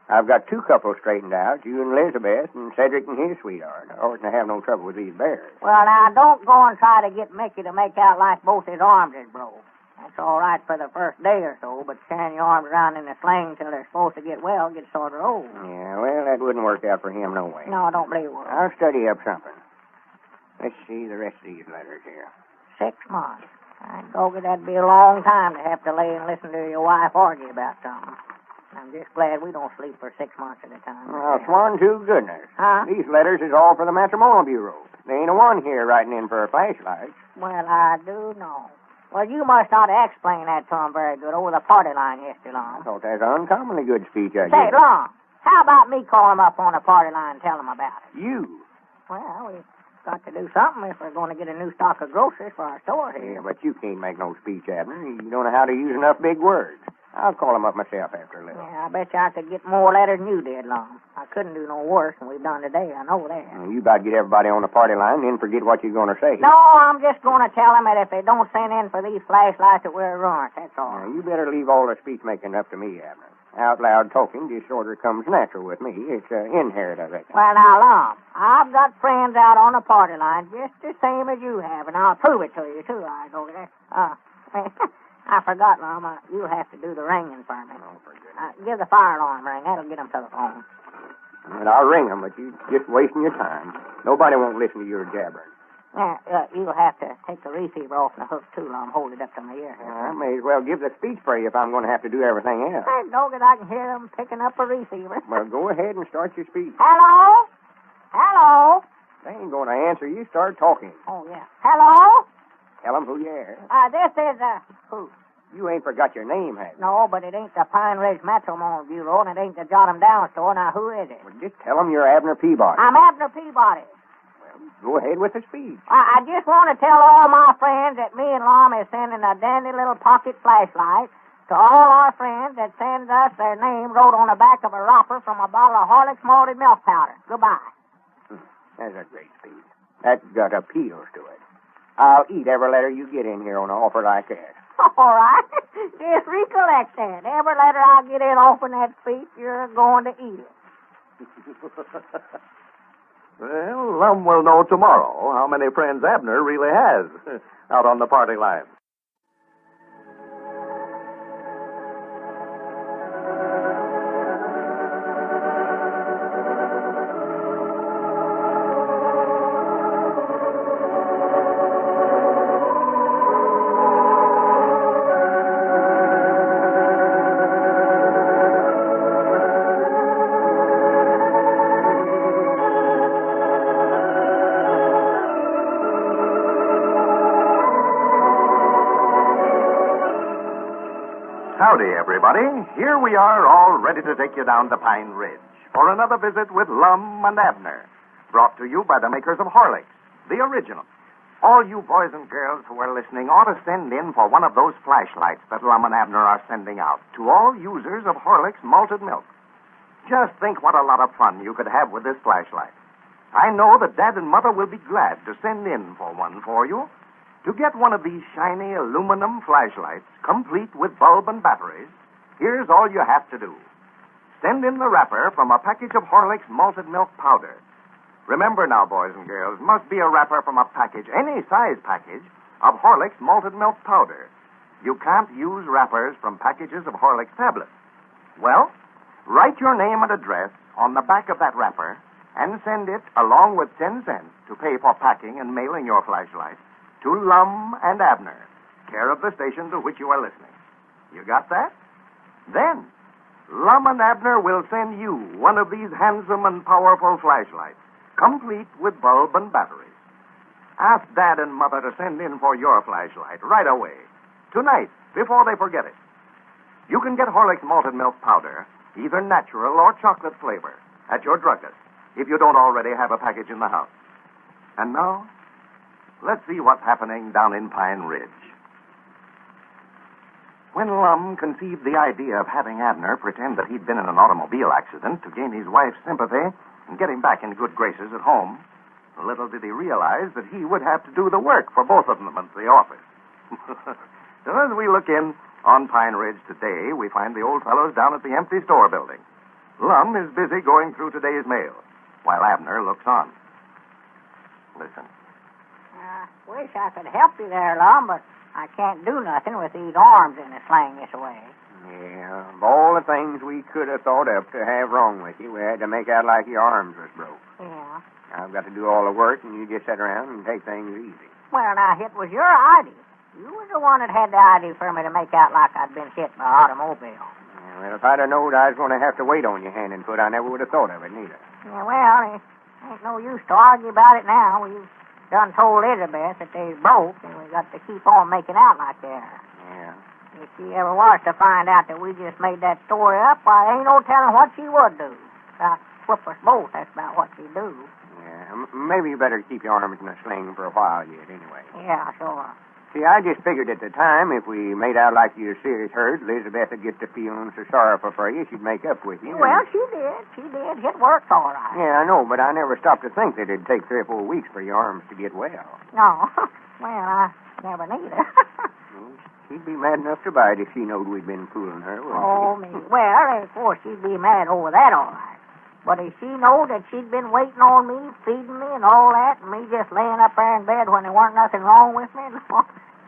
I've got 2 couples straightened out, you and Elizabeth, and Cedric and his sweetheart. I oughtn't to have no trouble with these bears. Well, now, don't go and try to get Mickey to make out like both his arms is broke. That's all right for the first day or so, but carrying your arms around in a sling till they're supposed to get well gets sort of old. Yeah, well, that wouldn't work out for him no way. No, I don't believe it would. I'll study up something. Let's see the rest of these letters here. 6 months. I'd go, that'd be a long time to have to lay and listen to your wife argue about something. I'm just glad we don't sleep for 6 months at a time. Well, sworn to goodness. Huh? These letters is all for the Matrimonial Bureau. There ain't a one here writing in for a flashlight. Well, I do know. Well, you must not explain that to him very good over the party line yesterday, I Long. thought that's uncommonly good speech I Say, gave. Long, how about me call him up on the party line and tell him about it? You? Well, we've got to do something if we're going to get a new stock of groceries for our store here. Yeah, but you can't make no speech, Abner. You don't know how to use enough big words. I'll call him up myself after a little. Yeah, I bet you I could get more letters than you did, Long. I couldn't do no worse than we've done today. I know that. You about get everybody on the party line, then forget what you're going to say. No, I'm just going to tell them that if they don't send in for these flashlights, that we're ruined. That's all. Now, you better leave all the speech making up to me, Abner. Out loud talking just sort of comes natural with me. It's inherent, I reckon. Well, now, Long, I've got friends out on the party line just the same as you have, and I'll prove it to you, too. I go there. I forgot, Long. You'll have to do the ringing for me. Oh, for goodness. Give the fire alarm ring. That'll get them to the phone. And I'll ring 'em, but you're just wasting your time. Nobody won't listen to your jabbering. You'll have to take the receiver off the hook, too, Lum. Hold it up to my ear. I may as well give the speech for you if I'm going to have to do everything else. Hey, dog it, I can hear them picking up a receiver. Well, go ahead and start your speech. Hello? Hello? They ain't going to answer you. Start talking. Oh, yeah. Hello? Tell 'em who you are. This is, who? You ain't forgot your name, have you? No, but it ain't the Pine Ridge Matrimonial Bureau, and it ain't the Jot 'em Down store. Now, who is it? Well, just tell 'em you're Abner Peabody. I'm Abner Peabody. Go ahead with the speech. I just want to tell all my friends that me and Lum is sending a dandy little pocket flashlight to all our friends that send us their name wrote on the back of a wrapper from a bottle of Horlicks malted milk powder. Goodbye. That's a great speech. That's got appeals to it. I'll eat every letter you get in here on an offer like that. All right. Just recollect that. Every letter I get in offering that speech, you're going to eat it. Well, Lum will know tomorrow how many friends Abner really has out on the party line. Howdy, everybody. Here we are, all ready to take you down to Pine Ridge for another visit with Lum and Abner, brought to you by the makers of Horlicks, the original. All you boys and girls who are listening ought to send in for one of those flashlights that Lum and Abner are sending out to all users of Horlicks malted milk. Just think what a lot of fun you could have with this flashlight. I know that Dad and Mother will be glad to send in for one for you. To get one of these shiny aluminum flashlights, complete with bulb and batteries, here's all you have to do. Send in the wrapper from a package of Horlicks malted milk powder. Remember now, boys and girls, must be a wrapper from a package, any size package, of Horlicks malted milk powder. You can't use wrappers from packages of Horlicks tablets. Well, write your name and address on the back of that wrapper and send it, along with 10 cents, to pay for packing and mailing your flashlight, to Lum and Abner, care of the station to which you are listening. You got that? Then, Lum and Abner will send you one of these handsome and powerful flashlights, complete with bulb and batteries. Ask Dad and Mother to send in for your flashlight right away, tonight, before they forget it. You can get Horlicks malted milk powder, either natural or chocolate flavor, at your druggist, if you don't already have a package in the house. And now, let's see what's happening down in Pine Ridge. When Lum conceived the idea of having Abner pretend that he'd been in an automobile accident to gain his wife's sympathy and get him back in good graces at home, little did he realize that he would have to do the work for both of them at the office. So as we look in on Pine Ridge today, we find the old fellows down at the empty store building. Lum is busy going through today's mail, while Abner looks on. Listen. I wish I could help you there, Lum, but I can't do nothing with these arms in a sling this way. Yeah, of all the things we could have thought of to have wrong with you, we had to make out like your arms was broke. Yeah. I've got to do all the work, and you just sit around and take things easy. Well, now, it was your idea. You was the one that had the idea for me to make out like I'd been hit by an automobile. Yeah, well, if I'd have known I was going to have to wait on your hand and foot, I never would have thought of it, neither. Yeah, well, it ain't no use to argue about it now. We've done told Elizabeth that they broke, and we got to keep on making out like they are. Yeah. If she ever was to find out that we just made that story up, why, ain't no telling what she would do. Whip us both, that's about what she'd do. Yeah, maybe you better keep your arms in a sling for a while yet, anyway. Yeah, sure. See, I just figured at the time, if we made out like you were serious hurt, Elizabeth would get to feeling so sorrowful for you, she'd make up with you. Well, she did. She did. It worked all right. Yeah, I know, but I never stopped to think that it'd take 3 or 4 weeks for your arms to get well. No. Well, I never neither. She'd be mad enough to bite if she knowed we'd been fooling her, wouldn't Oh, me. Well, of course, she'd be mad over that, all right. But if she knowed that she'd been waiting on me, feeding me and all that, and me just laying up there in bed when there weren't nothing wrong with me,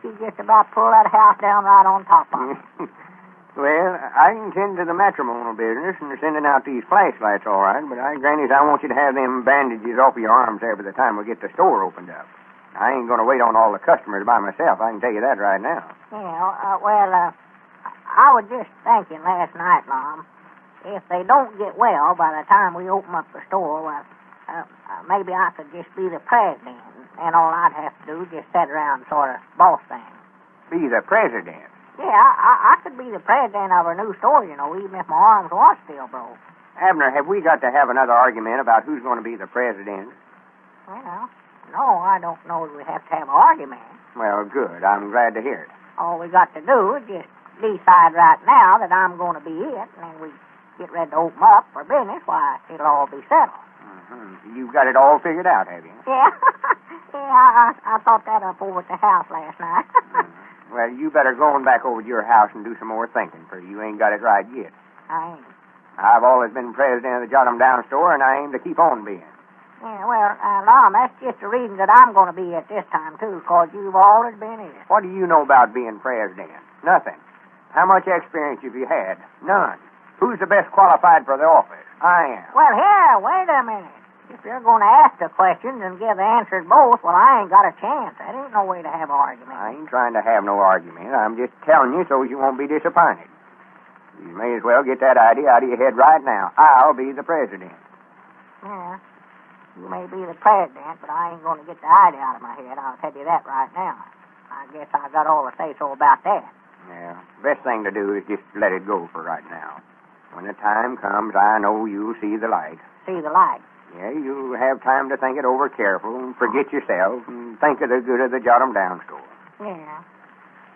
she'd just about pull that house down right on top of me. Well, I can tend to the matrimonial business and sending out these flashlights all right, but Grannies, I want you to have them bandages off of your arms there by the time we get the store opened up. I ain't going to wait on all the customers by myself. I can tell you that right now. Yeah, I was just thinking last night, Lum, if they don't get well by the time we open up the store, maybe I could just be the president, and all I'd have to do is just sit around and sort of boss things. Be the president? Yeah, I could be the president of a new store, you know, even if my arms was still broke. Abner, have we got to have another argument about who's going to be the president? Well, no, I don't know that we have to have an argument. Well, good. I'm glad to hear it. All we got to do is just decide right now that I'm going to be it, and then we get ready to open up for business, why, it'll all be settled. Mm-hmm. You've got it all figured out, have you? Yeah. Yeah, I thought that up over at the house last night. Well, you better go on back over to your house and do some more thinking, for you ain't got it right yet. I ain't. I've always been president of the Jot 'em Down store, and I aim to keep on being. Yeah, well, Lum, that's just the reason that I'm going to be it this time, too, because you've always been it. What do you know about being president? Nothing. How much experience have you had? None. Who's the best qualified for the office? I am. Well, here, wait a minute. If you're going to ask the questions and give the answers both, well, I ain't got a chance. That ain't no way to have an argument. I ain't trying to have no argument. I'm just telling you so you won't be disappointed. You may as well get that idea out of your head right now. I'll be the president. Yeah, you may be the president, but I ain't going to get the idea out of my head. I'll tell you that right now. I guess I got all the say-so about that. Yeah, best thing to do is just let it go for right now. When the time comes, I know you'll see the light. See the light? Yeah, you'll have time to think it over careful and forget yourself and think of the good of the Jot 'em Down store. Yeah.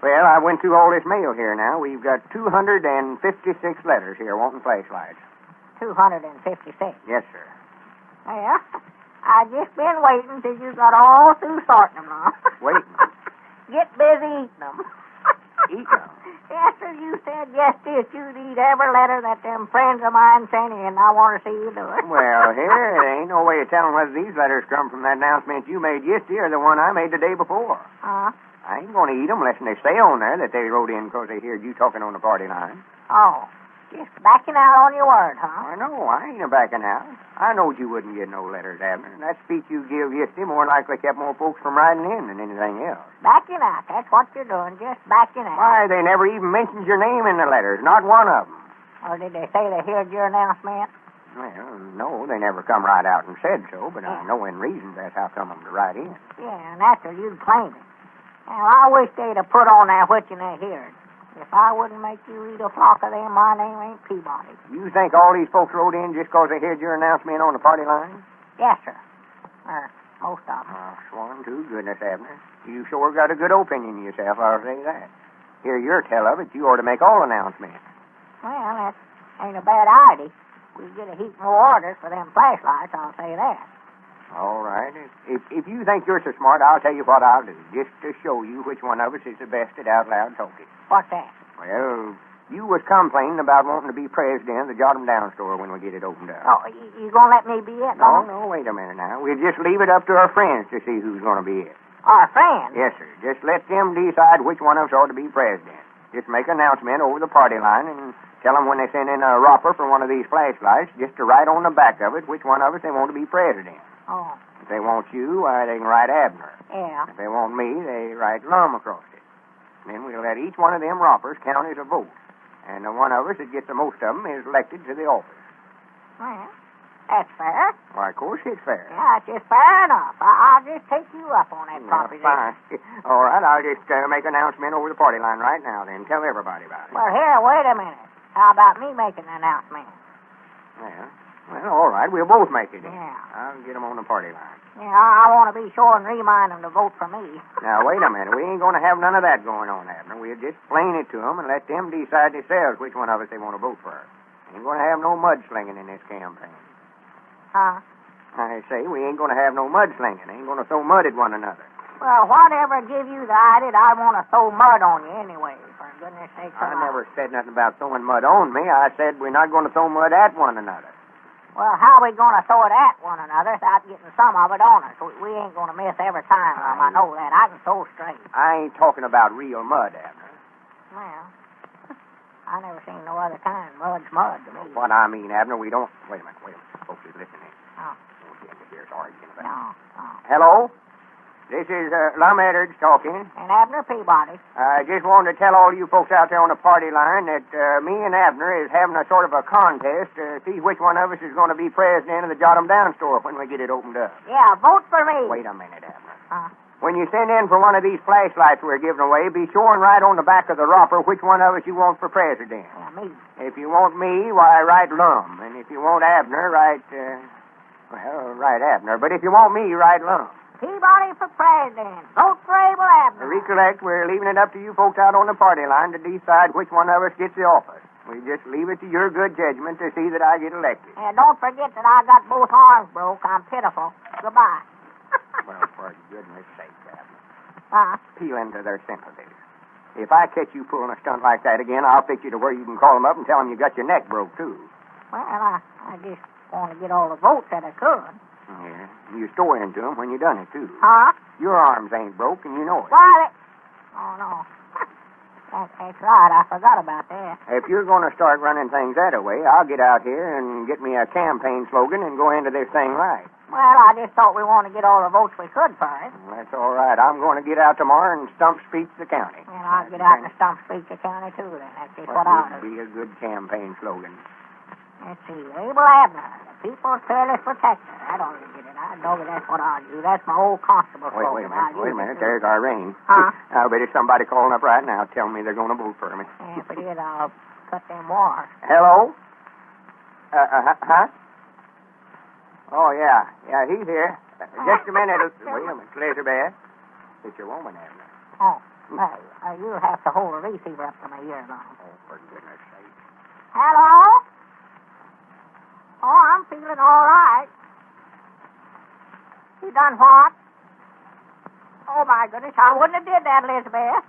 Well, I went through all this mail here now. We've got 256 letters here wanting flashlights. 256? Yes, sir. Yeah. I just been waiting till you got all through sorting them, Lum. Waiting? Get busy eating them. Eating them? Yes, sir, you said yesterday that you'd eat every letter that them friends of mine sent in. I want to see you do it. Well, here, there ain't no way of telling whether these letters come from that announcement you made yesterday or the one I made the day before. Huh? I ain't going to eat them unless they say on there that they wrote in because they heard you talking on the party line. Oh, just backing out on your word, huh? I know, I ain't a backing out. I knowed you wouldn't get no letters, Abner. That speech you give yesterday more likely kept more folks from writing in than anything else. Backing out, that's what you're doing, just backing out. Why, they never even mentioned your name in the letters, not one of them. Or did they say they heard your announcement? Well, no, they never come right out and said so, but I know in reasons that's how come them to write in. Yeah, naturally you'd claim it. Well, I wish they'd have put on there what you heard. If I wouldn't make you eat a flock of them, my name ain't Peabody. You think all these folks wrote in just because they heard your announcement on the party line? Yes, sir. Most of them. Oh, sworn to goodness, Abner. You sure got a good opinion of yourself, I'll say that. Hear your tell of it, you ought to make all announcements. Well, that ain't a bad idea. We get a heap more orders for them flashlights, I'll say that. All right. If you think you're so smart, I'll tell you what I'll do, just to show you which one of us is the best at out loud talking. What's that? Well, you was complaining about wanting to be president of the Jot 'em Down store when we get it opened up. Oh, you gonna let me be it, No, Lum? no, wait a minute now. We'll just leave it up to our friends to see who's going to be it. Our friends? Yes, sir. Just let them decide which one of us ought to be president. Just make an announcement over the party line and tell them when they send in a robber for one of these flashlights just to write on the back of it which one of us they want to be president. Oh. If they want you, why, they can write Abner. Yeah. If they want me, they write Lum across it. Then we'll let each one of them robbers count as a vote. And the one of us that gets the most of them is elected to the office. Well, that's fair. Why, of course it's fair. Yeah, it's just fair enough. I'll just take you up on that proposition. Fine. All right, I'll just make an announcement over the party line right now, then. Tell everybody about it. Well, here, wait a minute. How about me making an announcement? Yeah. Well, all right, we'll both make it then. Yeah. I'll get them on the party line. Yeah, I want to be sure and remind them to vote for me. Now, wait a minute. We ain't going to have none of that going on, Abner. We'll just explain it to them and let them decide themselves which one of us they want to vote for. Ain't going to have no mudslinging in this campaign. Huh? I say, we ain't going to have no mudslinging. Ain't going to throw mud at one another. Well, whatever give you the idea I want to throw mud on you anyway, for goodness sake. I never said nothing about throwing mud on me. I said we're not going to throw mud at one another. Well, how are we going to throw it at one another without getting some of it on us? We ain't going to miss every time, Lum. I know that. I can throw straight. I ain't talking about real mud, Abner. Well, I never seen no other kind. Mud's mud to me. What I mean, Abner, we don't... Wait a minute. Folks is listening. Oh. Don't get to hear us arguing about it. No. Hello? This is Lum Edwards talking. And Abner Peabody. I just wanted to tell all you folks out there on the party line that me and Abner is having a sort of a contest to see which one of us is going to be president of the Jot 'em Down store when we get it opened up. Yeah, vote for me. Wait a minute, Abner. Huh? When you send in for one of these flashlights we're giving away, be sure and write on the back of the wrapper which one of us you want for president. Yeah, me. If you want me, why, write Lum. And if you want Abner, write Abner. But if you want me, write Lum. Peabody for president. Vote for Abel Abner. Recollect, we're leaving it up to you folks out on the party line to decide which one of us gets the office. We just leave it to your good judgment to see that I get elected. And don't forget that I got both arms broke. I'm pitiful. Goodbye. Well, for goodness sake, Abner. Huh? Appeal into their sympathies. If I catch you pulling a stunt like that again, I'll fix you to where you can call them up and tell them you got your neck broke, too. Well, I just want to get all the votes that I could. Yeah, you store into them when you done it, too. Huh? Your arms ain't broke, and you know it. Why, Oh, no. That's right. I forgot about that. If you're going to start running things that way, I'll get out here and get me a campaign slogan and go into this thing right. Well, I just thought we wanted to get all the votes we could first. That's all right. I'm going to get out tomorrow and stump speak the county. And I'll get out and stump speak the county, too, then. That's just what I'll would do. be a good campaign slogan. Let's see. Abel Abner, the people's fearless protector. I don't get it. I know that's what I'll do. That's my old constable Wait a slogan. I'll minute. use it, too. There's our ring. Huh? I'll bet it's somebody calling up right now telling me they're going to vote for me. Yeah, if it is, I'll cut them wires. Hello? Huh? Oh, yeah. Yeah, he's here. Just a minute. Wait a minute, Elizabeth. It's your woman, Abner. Oh, you have to hold the receiver up to my ear now. Oh, for goodness sake. Hello? Oh, I'm feeling all right. You done what? Oh, my goodness, I wouldn't have did that, Elizabeth.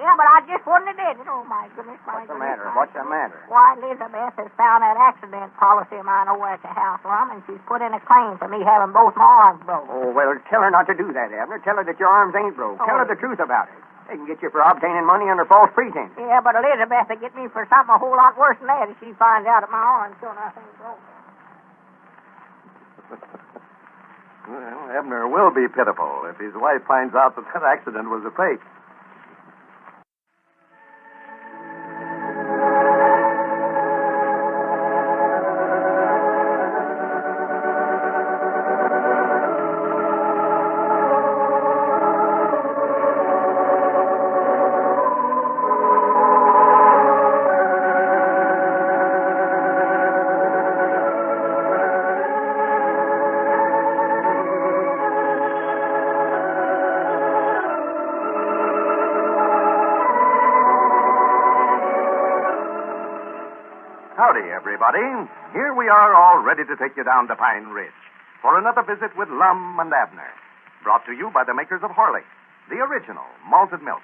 Yeah, but I just wouldn't have did it. Oh, my goodness, What's the matter? Why, Elizabeth has found that accident policy of mine over at the house, Lum, and she's put in a claim for me having both my arms broke. Oh, well, tell her not to do that, Abner. Tell her that your arms ain't broke. Tell her the truth about it. They can get you for obtaining money under false pretense. Yeah, but Elizabeth will get me for something a whole lot worse than that if she finds out that my arm's still nothing broke. Well, Abner will be pitiful if his wife finds out that accident was a fake. Howdy, everybody. Here we are all ready to take you down to Pine Ridge for another visit with Lum and Abner, brought to you by the makers of Horlicks, the original malted milk.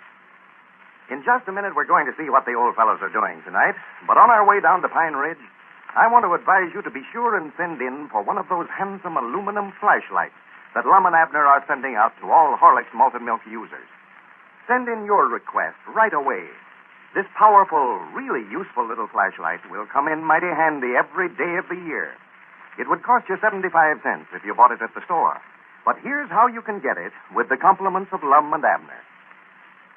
In just a minute, we're going to see what the old fellows are doing tonight, but on our way down to Pine Ridge, I want to advise you to be sure and send in for one of those handsome aluminum flashlights that Lum and Abner are sending out to all Horlicks malted milk users. Send in your request right away. This powerful, really useful little flashlight will come in mighty handy every day of the year. It would cost you 75 cents if you bought it at the store. But here's how you can get it with the compliments of Lum and Abner.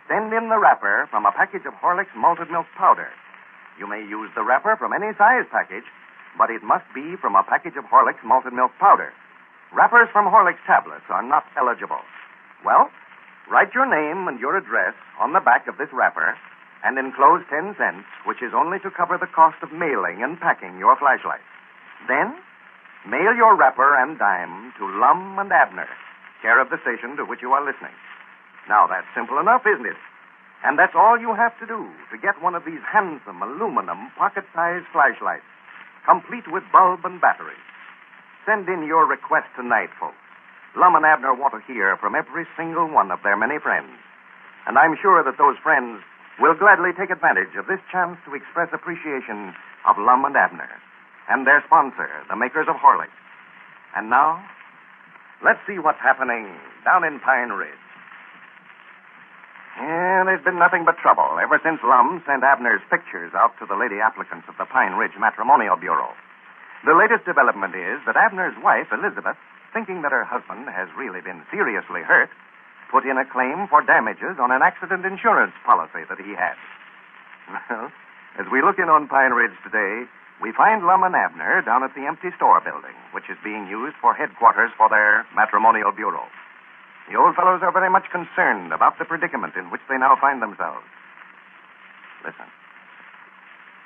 Send in the wrapper from a package of Horlicks malted milk powder. You may use the wrapper from any size package, but it must be from a package of Horlicks malted milk powder. Wrappers from Horlicks tablets are not eligible. Well, write your name and your address on the back of this wrapper and enclose 10 cents, which is only to cover the cost of mailing and packing your flashlight. Then, mail your wrapper and dime to Lum and Abner, care of the station to which you are listening. Now, that's simple enough, isn't it? And that's all you have to do to get one of these handsome aluminum pocket-sized flashlights, complete with bulb and battery. Send in your request tonight, folks. Lum and Abner want to hear from every single one of their many friends. And I'm sure that those friends will gladly take advantage of this chance to express appreciation of Lum and Abner and their sponsor, the makers of Horlicks. And now, let's see what's happening down in Pine Ridge. Yeah, there's been nothing but trouble ever since Lum sent Abner's pictures out to the lady applicants of the Pine Ridge Matrimonial Bureau. The latest development is that Abner's wife, Elizabeth, thinking that her husband has really been seriously hurt, put in a claim for damages on an accident insurance policy that he had. Well, as we look in on Pine Ridge today, we find Lum and Abner down at the empty store building, which is being used for headquarters for their matrimonial bureau. The old fellows are very much concerned about the predicament in which they now find themselves. Listen.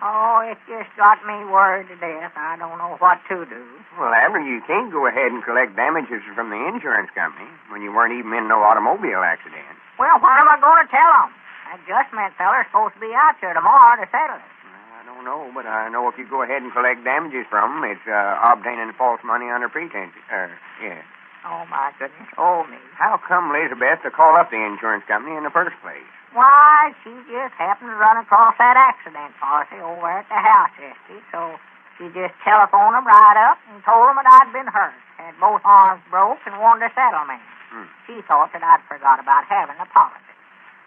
Oh, it just got me worried to death. I don't know what to do. Well, Abner, you can't go ahead and collect damages from the insurance company when you weren't even in no automobile accident. Well, what am I going to tell them? That adjustment feller's supposed to be out here tomorrow to settle it. I don't know, but I know if you go ahead and collect damages from them, it's obtaining false money under pretense. Yeah. Oh, my goodness. Oh, me. How come Elizabeth to call up the insurance company in the first place? Why, she just happened to run across that accident policy over at the house yesterday, so she just telephoned them right up and told them that I'd been hurt, had both arms broke, and wanted a settlement. She thought that I'd forgot about having the policy.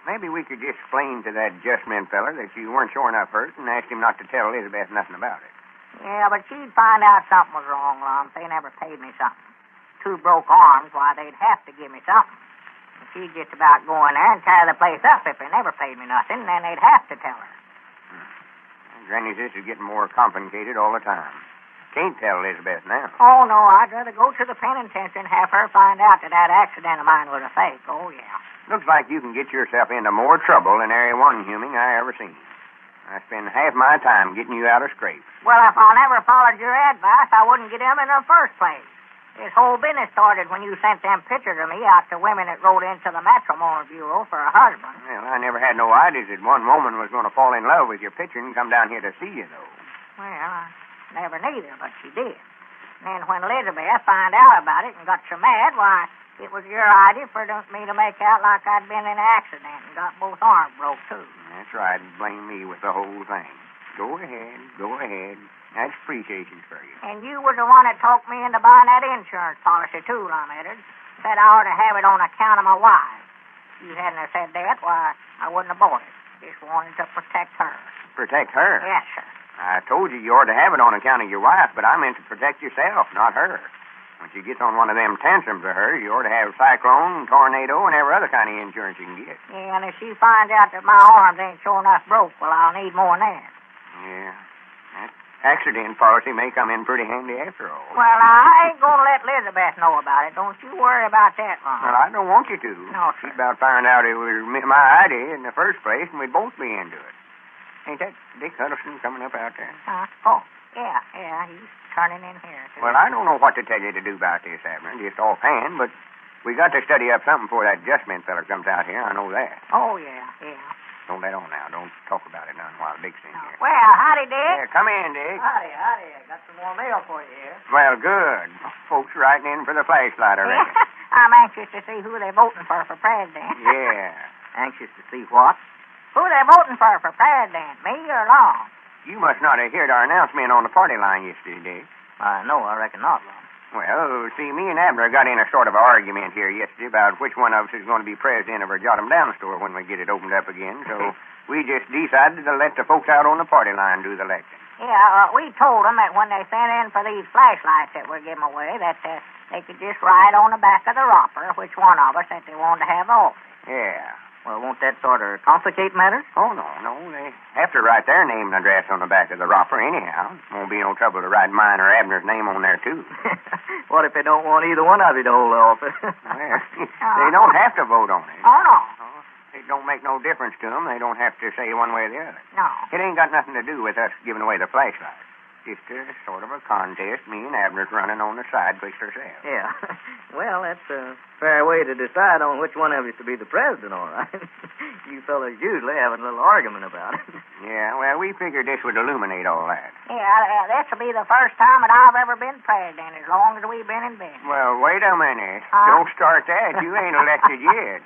Maybe we could just explain to that adjustment feller that you weren't sure enough hurt and ask him not to tell Elizabeth nothing about it. Yeah, but she'd find out something was wrong, Lum. They never paid me something. 2 broke arms, why, they'd have to give me something. And she'd just about go in there and tear the place up if they never paid me nothing, then they'd have to tell her. Granny, this is getting more complicated all the time. Can't tell Elizabeth now. Oh, no, I'd rather go to the penitentiary and have her find out that accident of mine was a fake. Oh, yeah. Looks like you can get yourself into more trouble than any one human I ever seen. I spend half my time getting you out of scrapes. Well, if I never followed your advice, I wouldn't get him in the first place. This whole business started when you sent them pictures of me out to women that wrote into the Matrimonial Bureau for a husband. Well, I never had no ideas that one woman was going to fall in love with your picture and come down here to see you, though. Well, I never neither, but she did. And then when Elizabeth found out about it and got so mad, why, it was your idea for me to make out like I'd been in an accident and got both arms broke, too. That's right. Blame me with the whole thing. Go ahead. Go ahead. That's appreciation for you. And you was the one that talked me into buying that insurance policy, too, Lum Edwards. Said I ought to have it on account of my wife. If you hadn't have said that, why, I wouldn't have bought it. Just wanted to protect her. Protect her? Yes, sir. I told you ought to have it on account of your wife, but I meant to protect yourself, not her. When she gets on one of them tantrums of hers, you ought to have cyclone, tornado, and every other kind of insurance you can get. Yeah, and if she finds out that my arms ain't sure enough broke, well, I'll need more than that. Yeah. That accident policy may come in pretty handy after all. Well, I ain't going to let Elizabeth know about it. Don't you worry about that, Lum. Well, I don't want you to. No, sir. She'd about find out it was my idea in the first place, and we'd both be into it. Ain't that Dick Huddleston coming up out there? Oh, yeah, he's turning in here, too. Well, I don't know what to tell you to do about this, Abner, just offhand, but we got to study up something before that adjustment feller comes out here. I know that. Oh, yeah. Don't let on now. Don't talk about it none while Dick's in here. Well, howdy, Dick. Yeah, come in, Dick. Howdy. I got some more mail for you here. Well, good. Folks writing in for the flashlight, I reckon. I'm anxious to see who they're voting for president. Yeah. Anxious to see what? Who they're voting for president, me or Long? You must not have heard our announcement on the party line yesterday, Dick. No, I reckon not, Lum. Well, see, me and Abner got in a sort of argument here yesterday about which one of us is going to be president of our Jot 'em Down store when we get it opened up again, so we just decided to let the folks out on the party line do the electing. Yeah, we told them that when they sent in for these flashlights that we're giving away, that they could just write on the back of the wrapper which one of us that they wanted to have office. Yeah. Well, won't that sort of complicate matters? Oh, no. They have to write their name and address on the back of the wrapper anyhow. Won't be no trouble to write mine or Abner's name on there, too. What if they don't want either one of you to hold the office? Well, they don't have to vote on it. Oh, no. It don't make no difference to them. They don't have to say one way or the other. No. It ain't got nothing to do with us giving away the flashlight. Just a sort of a contest me and Abner's running on the side twixt ourselves. Yeah. Well, that's a fair way to decide on which one of you is to be the president, all right. You fellas usually have a little argument about it. Yeah, well, we figured this would illuminate all that. Yeah, this'll be the first time that I've ever been president as long as we've been in business. Well, wait a minute. Don't start that. You ain't elected yet.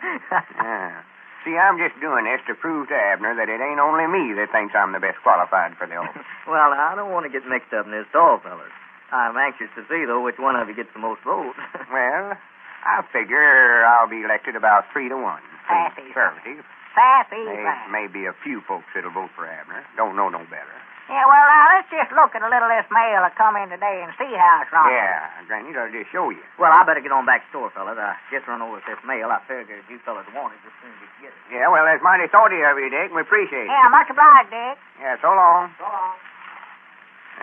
Yeah. See, I'm just doing this to prove to Abner that it ain't only me that thinks I'm the best qualified for the office. Well, I don't want to get mixed up in this at all, fellas. I'm anxious to see, though, which one of you gets the most votes. Well, I figure I'll be elected about 3-1. Happy. Conservative. sassy. Maybe a few folks that'll vote for Abner. Don't know no better. Yeah, well, now, let's just look at a little of this mail that come in today and see how it's run. Yeah, Granny, I'll just show you. Well, I better get on back to the store, fellas. I just run over with this mail. I figured if you fellas want it, as soon as you get it. Yeah, well, that's mighty thoughtful of you, Dick. We appreciate it. Yeah, much obliged, Dick. Yeah, so long. So long.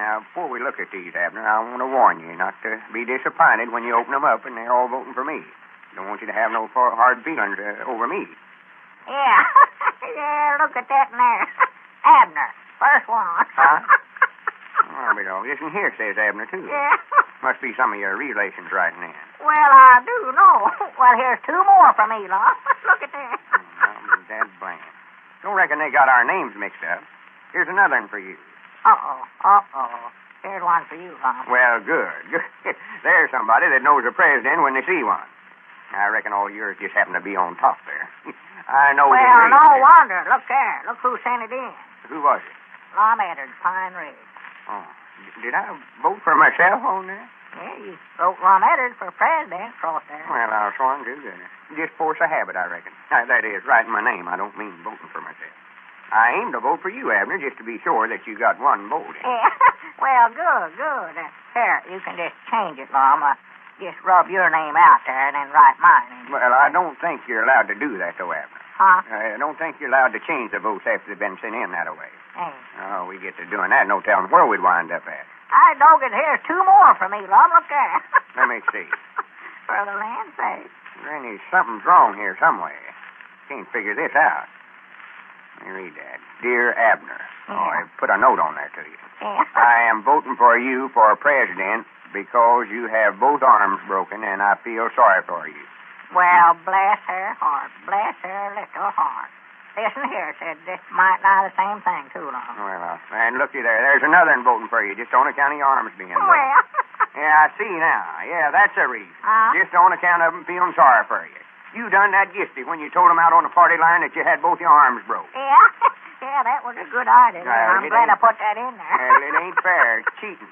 Now, before we look at these, Abner, I want to warn you not to be disappointed when you open them up and they're all voting for me. Don't want you to have no hard feelings over me. Yeah. Yeah, look at that in there. Abner, first one. Huh? Oh, but this in here says Abner, too. Yeah. Must be some of your relations writing in. Well, I do know. Well, here's two more from Elon. Look at that. That bland. Don't reckon they got our names mixed up. Here's another one for you. Uh-oh. Here's one for you, Lum. Well, good. There's somebody that knows a president when they see one. I reckon all yours just happen to be on top there. I know. Well, no wonder. Look there. Look who sent it in. Who was it? Lum Abner, Pine Ridge. Oh, did I vote for myself on there? Yeah, you wrote Lum Abner for president across there. Well, I'll swan do that. Just force a habit, I reckon. That is, writing my name. I don't mean voting for myself. I aim to vote for you, Abner, just to be sure that you got one vote in. Yeah. Well, good. Here, you can just change it, Lum. Just rub your name out there and then write mine in. Well, I don't think you're allowed to do that, though, Abner. Huh? I don't think you're allowed to change the votes after they've been sent in that way. Hey. Oh, we get to doing that, no telling where we'd wind up at. I dog it. Here's two more for me, Lum. Look there. Let me see. For the land's sake. Granny, something's wrong here somewhere. Can't figure this out. Let me read that. Dear Abner. Yeah. Oh, I put a note on there to you. Yeah. I am voting for you for president because you have both arms broken, and I feel sorry for you. Well, bless her heart. Bless her little heart. Listen here, said this might lie the same thing, too, Lum. Well, and looky there. There's another one voting for you, just on account of your arms being broken. Well. Yeah, I see now. Yeah, that's a reason. Just on account of them feeling sorry for you. You done that yesterday when you told them out on the party line that you had both your arms broke. Yeah. Yeah, that was a good idea. I'm glad I put that in there. Well, it ain't fair. It's cheating.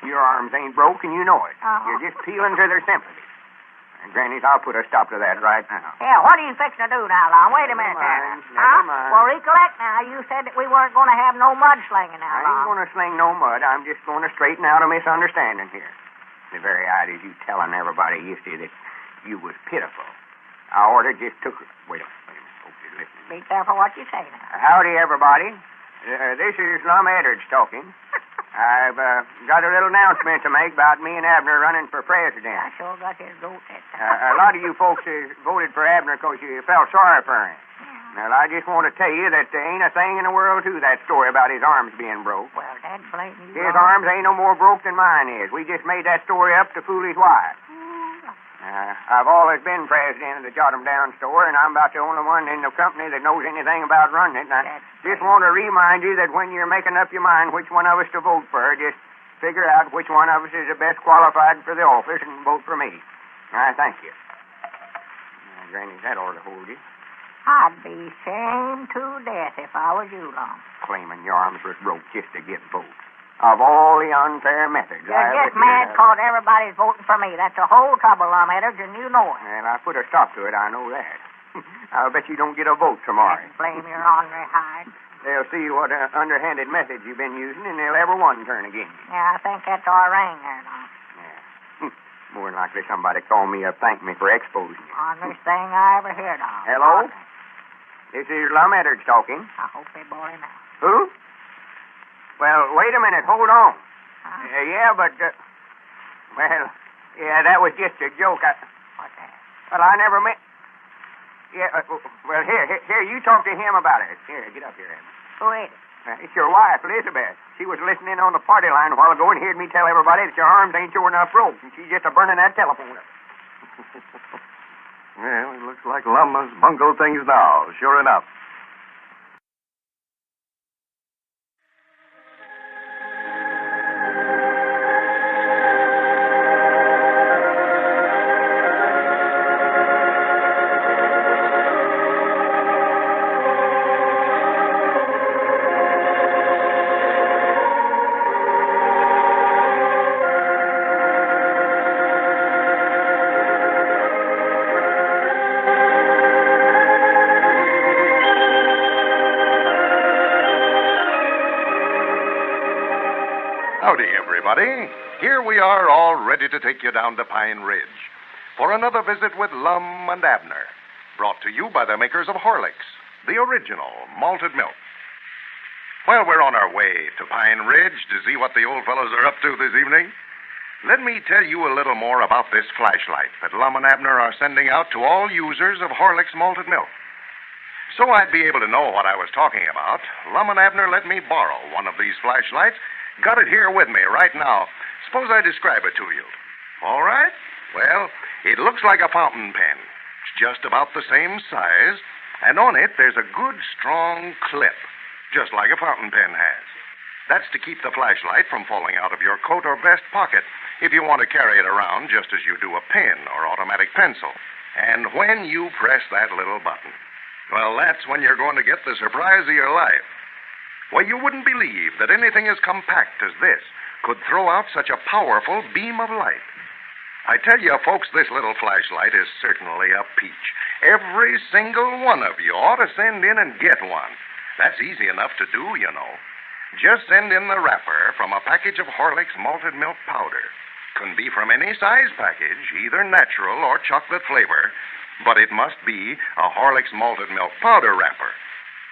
Your arms ain't broke, and you know it. You're just peeling to their sympathy. And, Granny, I'll put a stop to that right now. Yeah, what are you fixing to do now, Lum? Wait a minute there. Never mind. Well, recollect now, you said that we weren't going to have no mudslinging now, I ain't going to sling no mud. I'm just going to straighten out a misunderstanding here. The very idea of you telling everybody yesterday that you was pitiful. I ordered just took it. Wait a minute. Folks is listening. Be careful what you say now. Howdy, everybody. This is Lum Edwards talking. I've got a little announcement to make about me and Abner running for president. I sure got his goat that time. A lot of you folks voted for Abner because you felt sorry for him. Well, I just want to tell you that there ain't a thing in the world to that story about his arms being broke. Well, Dad, blame you. His arms ain't no more broke than mine is. We just made that story up to fool his wife. I've always been president of the Jot 'em Down store, and I'm about the only one in the company that knows anything about running it. And I just want to remind you that when you're making up your mind which one of us to vote for, just figure out which one of us is the best qualified for the office and vote for me. I thank you. Granny, that ought to hold you. I'd be shamed to death if I was you, Lum. Claiming your arms was broke just to get votes. Of all the unfair methods. You're just mad because everybody's voting for me. That's the whole trouble, Lum Edwards, and you know it. And I put a stop to it, I know that. I'll bet you don't get a vote tomorrow. Blame your ornery hide. They'll see what underhanded methods you've been using, and they'll ever one turn against you. Yeah, I think that's our ring there, Lum. Yeah. More than likely somebody called me up, thank me for exposing you. Honest thing I ever heard of. Hello? This is Lum Edwards talking. I hope they bought him out. Who? Well, wait a minute. Hold on. Yeah, but, well, yeah, that was just a joke. What's that? Well, I never meant... Yeah, well, here, you talk to him about it. Here, get up here, Abner. Who is it? It's your wife, Elizabeth. She was listening on the party line a while ago and heard me tell everybody that your arms ain't sure enough broke, and she's just a-burning that telephone up. Well, it looks like Lum has bungled things now, sure enough. everybody. Here we are, all ready to take you down to Pine Ridge for another visit with Lum and Abner, brought to you by the makers of Horlicks, the original malted milk. Well, we're on our way to Pine Ridge to see what the old fellows are up to this evening. Let me tell you a little more about this flashlight that Lum and Abner are sending out to all users of Horlicks malted milk. So I'd be able to know what I was talking about, Lum and Abner let me borrow one of these flashlights. Got it here with me right now. Suppose I describe it to you. All right? Well, it looks like a fountain pen. It's just about the same size, and on it there's a good, strong clip, just like a fountain pen has. That's to keep the flashlight from falling out of your coat or vest pocket if you want to carry it around just as you do a pen or automatic pencil. And when you press that little button, well, that's when you're going to get the surprise of your life. Why, you wouldn't believe that anything as compact as this could throw out such a powerful beam of light. I tell you, folks, this little flashlight is certainly a peach. Every single one of you ought to send in and get one. That's easy enough to do, you know. Just send in the wrapper from a package of Horlicks malted milk powder. Can be from any size package, either natural or chocolate flavor, but it must be a Horlicks malted milk powder wrapper.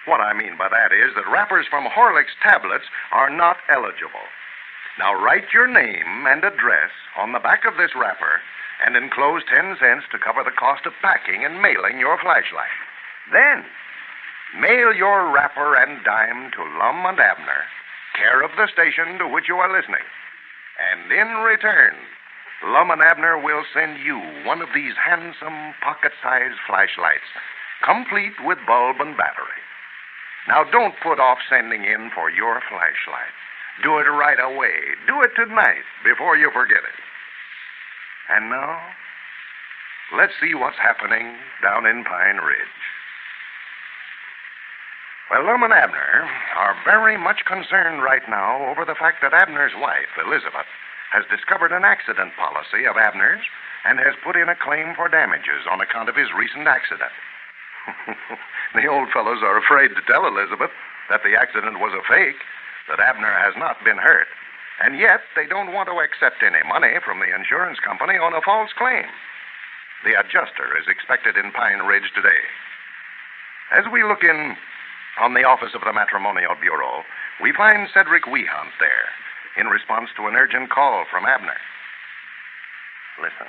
What I mean by that is that wrappers from Horlicks tablets are not eligible. Now, write your name and address on the back of this wrapper and enclose 10 cents to cover the cost of packing and mailing your flashlight. Then, mail your wrapper and dime to Lum and Abner, care of the station to which you are listening. And in return, Lum and Abner will send you one of these handsome pocket-sized flashlights, complete with bulb and battery. Now, don't put off sending in for your flashlight. Do it right away. Do it tonight before you forget it. And now, let's see what's happening down in Pine Ridge. Well, Lum and Abner are very much concerned right now over the fact that Abner's wife, Elizabeth, has discovered an accident policy of Abner's and has put in a claim for damages on account of his recent accident. The old fellows are afraid to tell Elizabeth that the accident was a fake, that Abner has not been hurt, and yet they don't want to accept any money from the insurance company on a false claim. The adjuster is expected in Pine Ridge today. As we look in on the office of the Matrimonial Bureau, we find Cedric Wehunt there in response to an urgent call from Abner. Listen.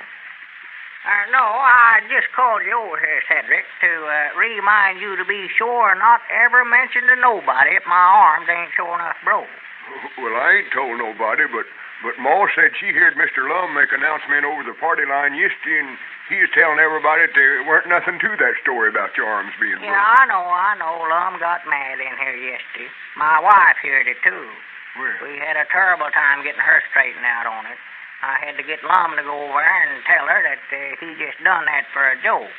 No, I just called you over here, Cedric, to remind you to be sure not ever mention to nobody if my arms ain't sure enough broke. Well, I ain't told nobody, but Ma said she heard Mr. Lum make an announcement over the party line yesterday, and he was telling everybody that there weren't nothing to that story about your arms being broke. Yeah, I know. Lum got mad in here yesterday. My wife heard it, too. Well. We had a terrible time getting her straightened out on it. I had to get Lum to go over there and tell her that he just done that for a joke.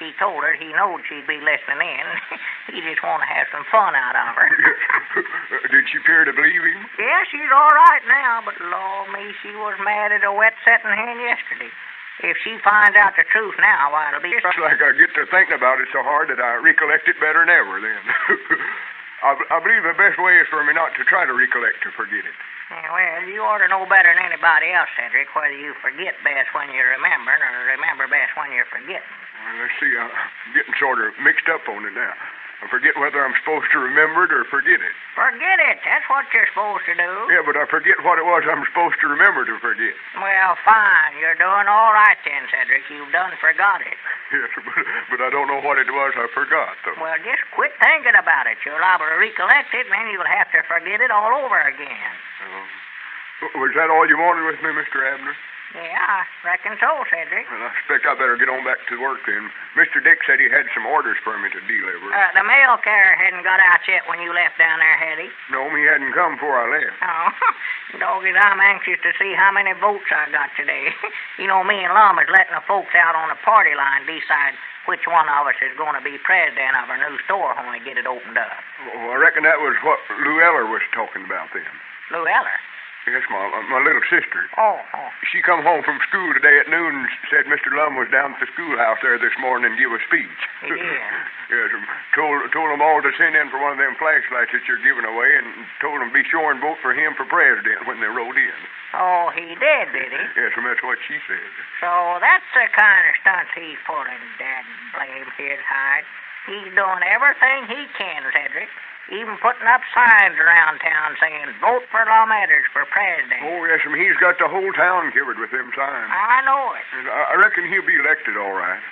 He told her he knowed she'd be listening in. He just want to have some fun out of her. Did she appear to believe him? Yeah, she's all right now, but Lord me, she was mad at a wet setting hen yesterday. If she finds out the truth now, why, it'll be... It's like I get to thinking about it so hard that I recollect it better than ever then. I believe the best way is for me not to try to recollect to forget it. Yeah, well, you ought to know better than anybody else, Cedric, whether you forget best when you're remembering or remember best when you're forgetting. Well, let's see. I'm getting sort of mixed up on it now. I forget whether I'm supposed to remember it or forget it. Forget it. That's what you're supposed to do. Yeah, but I forget what it was I'm supposed to remember to forget. Well, fine. You're doing all right then, Cedric. You've done forgot it. Yes, but I don't know what it was I forgot, though. Well, just quit thinking about it. You're liable to recollect it, and then you'll have to forget it all over again. Was that all you wanted with me, Mr. Abner? Yeah, I reckon so, Cedric. Well, I expect I better get on back to work then. Mr. Dick said he had some orders for me to deliver. The mail carrier hadn't got out yet when you left down there, had he? No, he hadn't come before I left. Oh, doggies, I'm anxious to see how many votes I got today. You know, me and Lum is letting the folks out on the party line decide which one of us is going to be president of our new store when we get it opened up. Well, I reckon that was what Lou Eller was talking about then. Lou Eller? Yes, my little sister. Oh. She come home from school today at noon and said Mr. Lum was down at the schoolhouse there this morning and give a speech. He did? Yes, told them all to send in for one of them flashlights that you're giving away and told them be sure and vote for him for president when they rode in. Oh, he did he? Yes, and that's what she said. So that's the kind of stunts he's pulling, Dad blame his hide. He's doing everything he can, Cedric. Even putting up signs around town saying, vote for Lum Edders for president. Oh, yes, he's got the whole town covered with them signs. I know it. I reckon he'll be elected all right.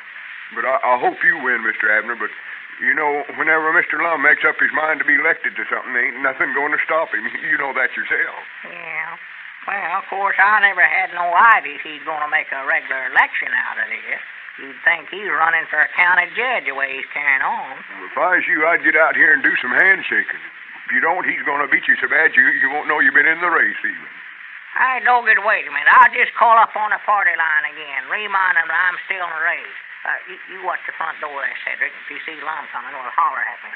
But I hope you win, Mr. Abner. But, you know, whenever Mr. Lum makes up his mind to be elected to something, ain't nothing going to stop him. You know that yourself. Yeah. Well, of course, I never had no idea he's going to make a regular election out of this. You'd think he's running for a county judge the way he's carrying on. Well, if I was you, I'd get out here and do some handshaking. If you don't, he's going to beat you so bad you won't know you've been in the race even. Hey, Doggett, wait a minute. I'll just call up on the party line again. Remind him that I'm still in the race. You watch the front door there, Cedric. If you see Lum coming, well, holler at me.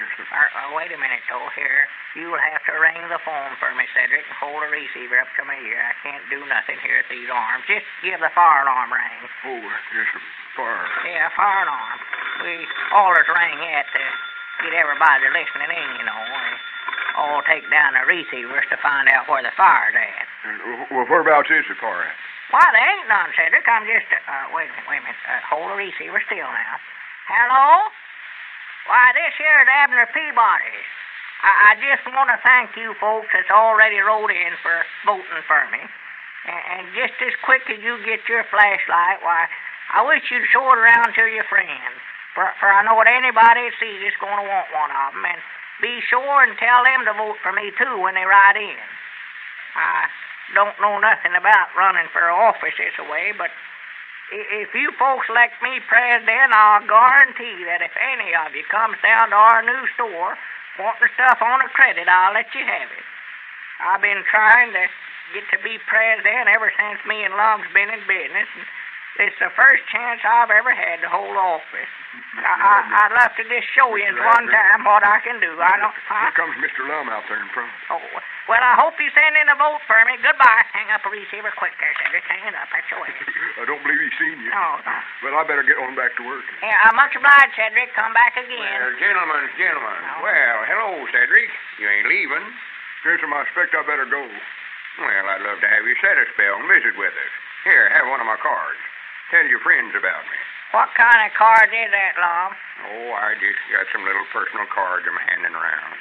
Wait a minute, though. Here, you'll have to ring the phone for me, Cedric, and hold the receiver up to my ear. I can't do nothing here at these arms. Just give the fire alarm ring. Oh, yes, fire. Yeah, fire alarm. We always ring it to get everybody listening in, you know. We all take down the receivers to find out where the fire's at. Well, whereabouts is the fire at? Why, there ain't none, Cedric. I'm just, wait a minute. Hold the receiver still now. Hello? Why, this here's Abner Peabody's. I just want to thank you folks that's already wrote in for voting for me. And just as quick as you get your flashlight, why, I wish you'd show it around to your friends. For I know that anybody that sees it's going to want one of them. And be sure and tell them to vote for me, too, when they ride in. I don't know nothing about running for office this way, but if you folks elect me president, I'll guarantee that if any of you comes down to our new store wanting stuff on a credit, I'll let you have it. I've been trying to get to be president ever since me and Lum's been in business, and it's the first chance I've ever had to hold office. I'd love to just show you one time what I can do. I don't... Here comes Mr. Lum out there in front. Oh, well, I hope you send in a vote for me. Goodbye. Hang up a receiver quick there, Cedric. Hang it up. That's the way. I don't believe he's seen you. No. Well, I better get on back to work. Yeah, I'm much obliged, Cedric. Come back again. Well, gentlemen. No. Well, hello, Cedric. You ain't leaving. Yes, I expect I better go. Well, I'd love to have you set a spell and visit with us. Here, have one of my cards. Tell your friends about me. What kind of card is that, Lum? Oh, I just got some little personal cards I'm handing around.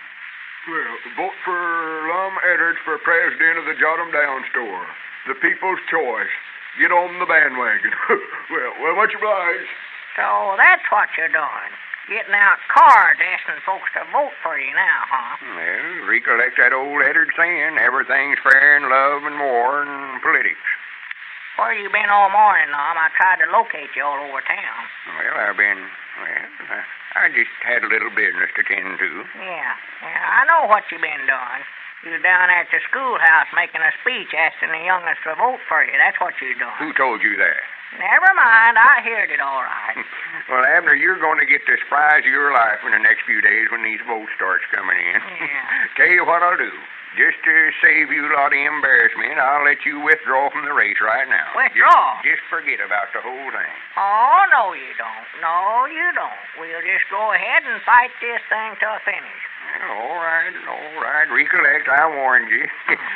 Well, vote for Lum Edders for president of the Jot 'em Down store. The people's choice. Get on the bandwagon. well, much obliged. So that's what you're doing. Getting out cards asking folks to vote for you now, huh? Well, recollect that old Eddard saying, everything's fair in love and war and politics. Where you been all morning, Lum? I tried to locate you all over town. Well, I just had a little business to tend to. Yeah, I know what you've been doing. You were down at the schoolhouse making a speech asking the youngest to vote for you. That's what you're doing. Who told you that? Never mind. I heard it all right. Well, Abner, you're going to get the surprise of your life in the next few days when these votes starts coming in. Yeah. Tell you what I'll do. Just to save you a lot of embarrassment, I'll let you withdraw from the race right now. Withdraw? Just forget about the whole thing. Oh, no, you don't. No, you don't. We'll just go ahead and fight this thing to a finish. Well, all right. Recollect, I warned you.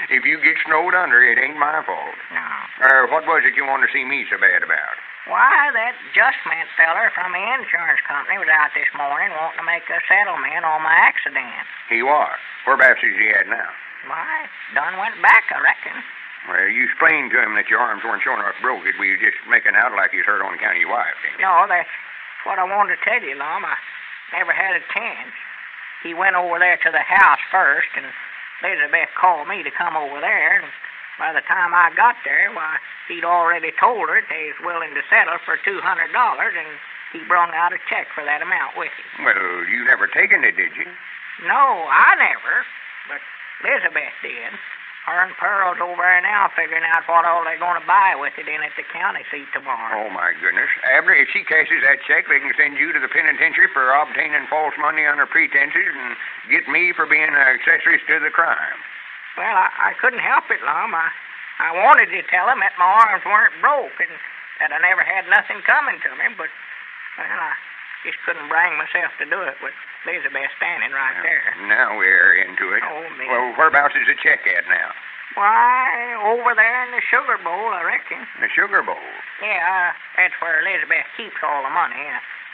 If you get snowed under, it ain't my fault. No. What was it you wanted to see me so bad about? Why, that Justment feller from the insurance company was out this morning wanting to make a settlement on my accident. He was. Whereabouts is he at now? Why, done went back, I reckon. Well, you explained to him that your arms weren't showing enough broke. Were you just making out like you was hurt on account of your wife, didn't you? No, that's what I wanted to tell you, Lum. I never had a chance. He went over there to the house first, and Elizabeth called me to come over there, and by the time I got there, why, he'd already told her that he was willing to settle for $200, and he brung out a check for that amount with him. Well, you never taken it, did you? No, I never, but Elizabeth did. Her and Pearl's over there now figuring out what all they're going to buy with it in at the county seat tomorrow. Oh, my goodness. Abner, if she cashes that check, they can send you to the penitentiary for obtaining false money under pretenses and get me for being accessories to the crime. Well, I couldn't help it, Lum. I wanted to tell him that my arms weren't broke and that I never had nothing coming to me, but, well, I just couldn't bring myself to do it with Elizabeth standing right there. Now we're into it. Oh, me. Well, whereabouts is the check at now? Why, over there in the sugar bowl, I reckon. The sugar bowl. Yeah, that's where Elizabeth keeps all the money.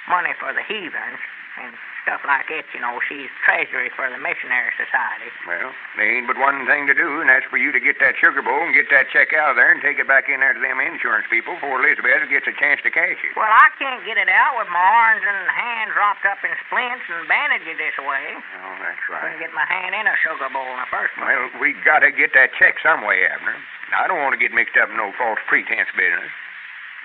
Money for the heathens and stuff like it. You know, she's treasury for the Missionary Society. Well, there ain't but one thing to do, and that's for you to get that sugar bowl and get that check out of there and take it back in there to them insurance people before Elizabeth gets a chance to cash it. Well, I can't get it out with my arms and hands wrapped up in splints and bandages this way. Oh, that's right. Couldn't get my hand in a sugar bowl in the first place. Well, we gotta get that check some way, Abner. I don't want to get mixed up in no false pretense business.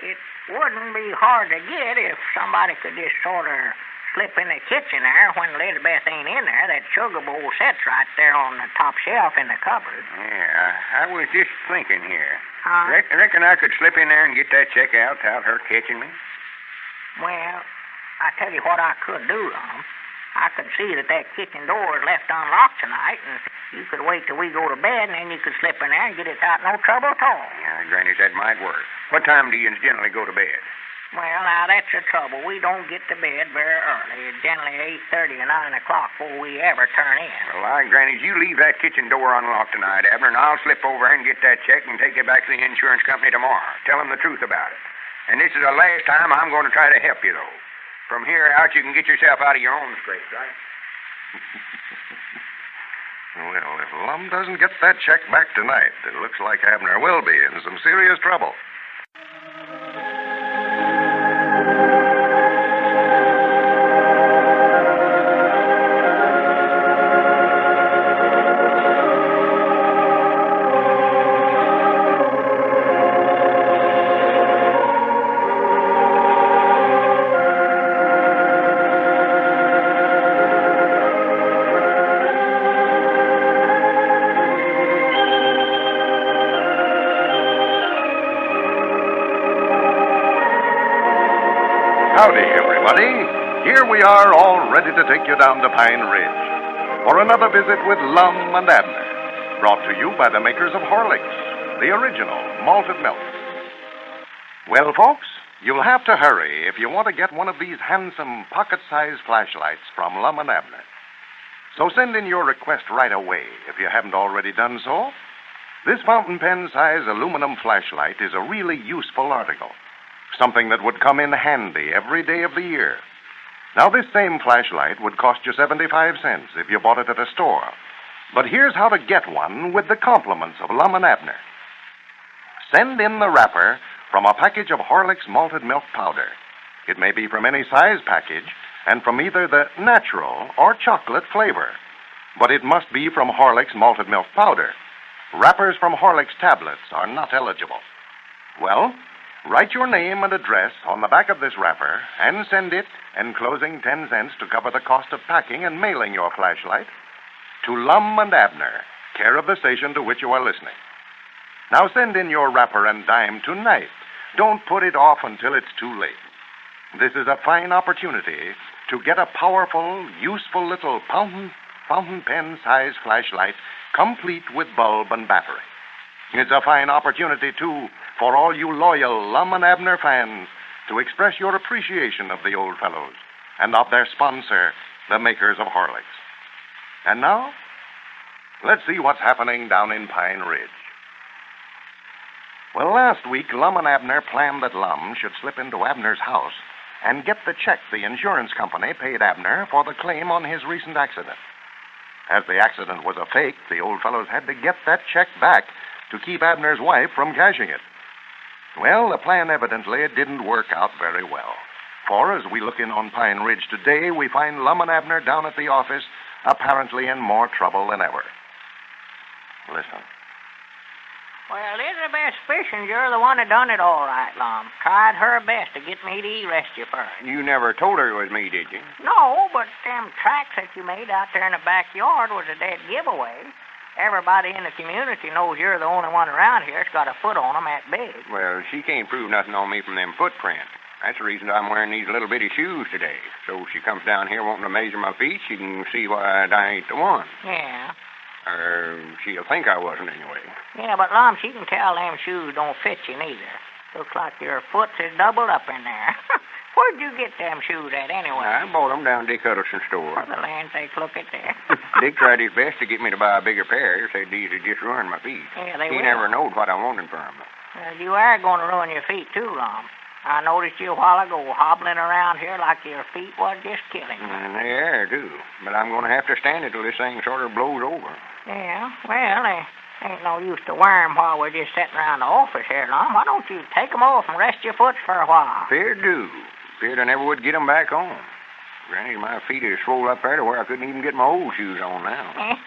It wouldn't be hard to get if somebody could just sort of slip in the kitchen there when Elizabeth ain't in there. That sugar bowl sits right there on the top shelf in the cupboard. Yeah, I was just thinking here. Huh? Reckon I could slip in there and get that check out without her catching me? Well, I tell you what I could do, Lum. I could see that kitchen door is left unlocked tonight, and you could wait till we go to bed, and then you could slip in there and get it out no trouble at all. Yeah, Granny, that might work. What time do you generally go to bed? Well, now, that's the trouble. We don't get to bed very early. It's generally 8:30 or 9 o'clock before we ever turn in. Well, Granny, you leave that kitchen door unlocked tonight, Abner, and I'll slip over and get that check and take it back to the insurance company tomorrow. Tell them the truth about it. And this is the last time I'm going to try to help you, though. From here out, you can get yourself out of your own scrape, right? Well, if Lum doesn't get that check back tonight, it looks like Abner will be in some serious trouble. Howdy, everybody. Here we are, all ready to take you down to Pine Ridge for another visit with Lum and Abner, brought to you by the makers of Horlicks, the original malted milk. Well, folks, you'll have to hurry if you want to get one of these handsome pocket-sized flashlights from Lum and Abner. So send in your request right away if you haven't already done so. This fountain pen-size aluminum flashlight is a really useful article. Something that would come in handy every day of the year. Now, this same flashlight would cost you 75 cents if you bought it at a store. But here's how to get one with the compliments of Lum and Abner. Send in the wrapper from a package of Horlicks malted milk powder. It may be from any size package and from either the natural or chocolate flavor. But it must be from Horlicks malted milk powder. Wrappers from Horlicks tablets are not eligible. Well, write your name and address on the back of this wrapper and send it, enclosing 10 cents to cover the cost of packing and mailing your flashlight, to Lum and Abner, care of the station to which you are listening. Now send in your wrapper and dime tonight. Don't put it off until it's too late. This is a fine opportunity to get a powerful, useful little fountain pen-sized flashlight, complete with bulb and battery. It's a fine opportunity, too, for all you loyal Lum and Abner fans to express your appreciation of the old fellows and of their sponsor, the makers of Horlicks. And now, let's see what's happening down in Pine Ridge. Well, last week, Lum and Abner planned that Lum should slip into Abner's house and get the check the insurance company paid Abner for the claim on his recent accident. As the accident was a fake, the old fellows had to get that check back to keep Abner's wife from cashing it. Well, the plan evidently didn't work out very well. For as we look in on Pine Ridge today, we find Lum and Abner down at the office, apparently in more trouble than ever. Listen. Well, Elizabeth Fishinger, the one that done it all right, Lum. Tried her best to get me to arrest you for it. You never told her it was me, did you? No, but them tracks that you made out there in the backyard was a dead giveaway. Everybody in the community knows you're the only one around here that's got a foot on them that big. Well, she can't prove nothing on me from them footprints. That's the reason I'm wearing these little bitty shoes today. So if she comes down here wanting to measure my feet, she can see why I ain't the one. Yeah. She'll think I wasn't anyway. Yeah, but, Lum, she can tell them shoes don't fit you neither. Looks like your foot is doubled up in there. Where'd you get them shoes at, anyway? I bought them down Dick Huddleston's store. For the land's sake, look at that. Dick tried his best to get me to buy a bigger pair. Said these would just ruin my feet. Yeah, they He will. never knowed what I wanted for him. Well, you are going to ruin your feet, too, Lum. I noticed you a while ago hobbling around here like your feet was just killing you. And they are, too. But I'm going to have to stand it till this thing sort of blows over. Yeah, well, ain't no use to wear 'em while we're just sitting around the office here, Lum. Why don't you take 'em off and rest your foots for a while? Feared do. Feared I never would get 'em back on. Granny, my feet are swole up there to where I couldn't even get my old shoes on now.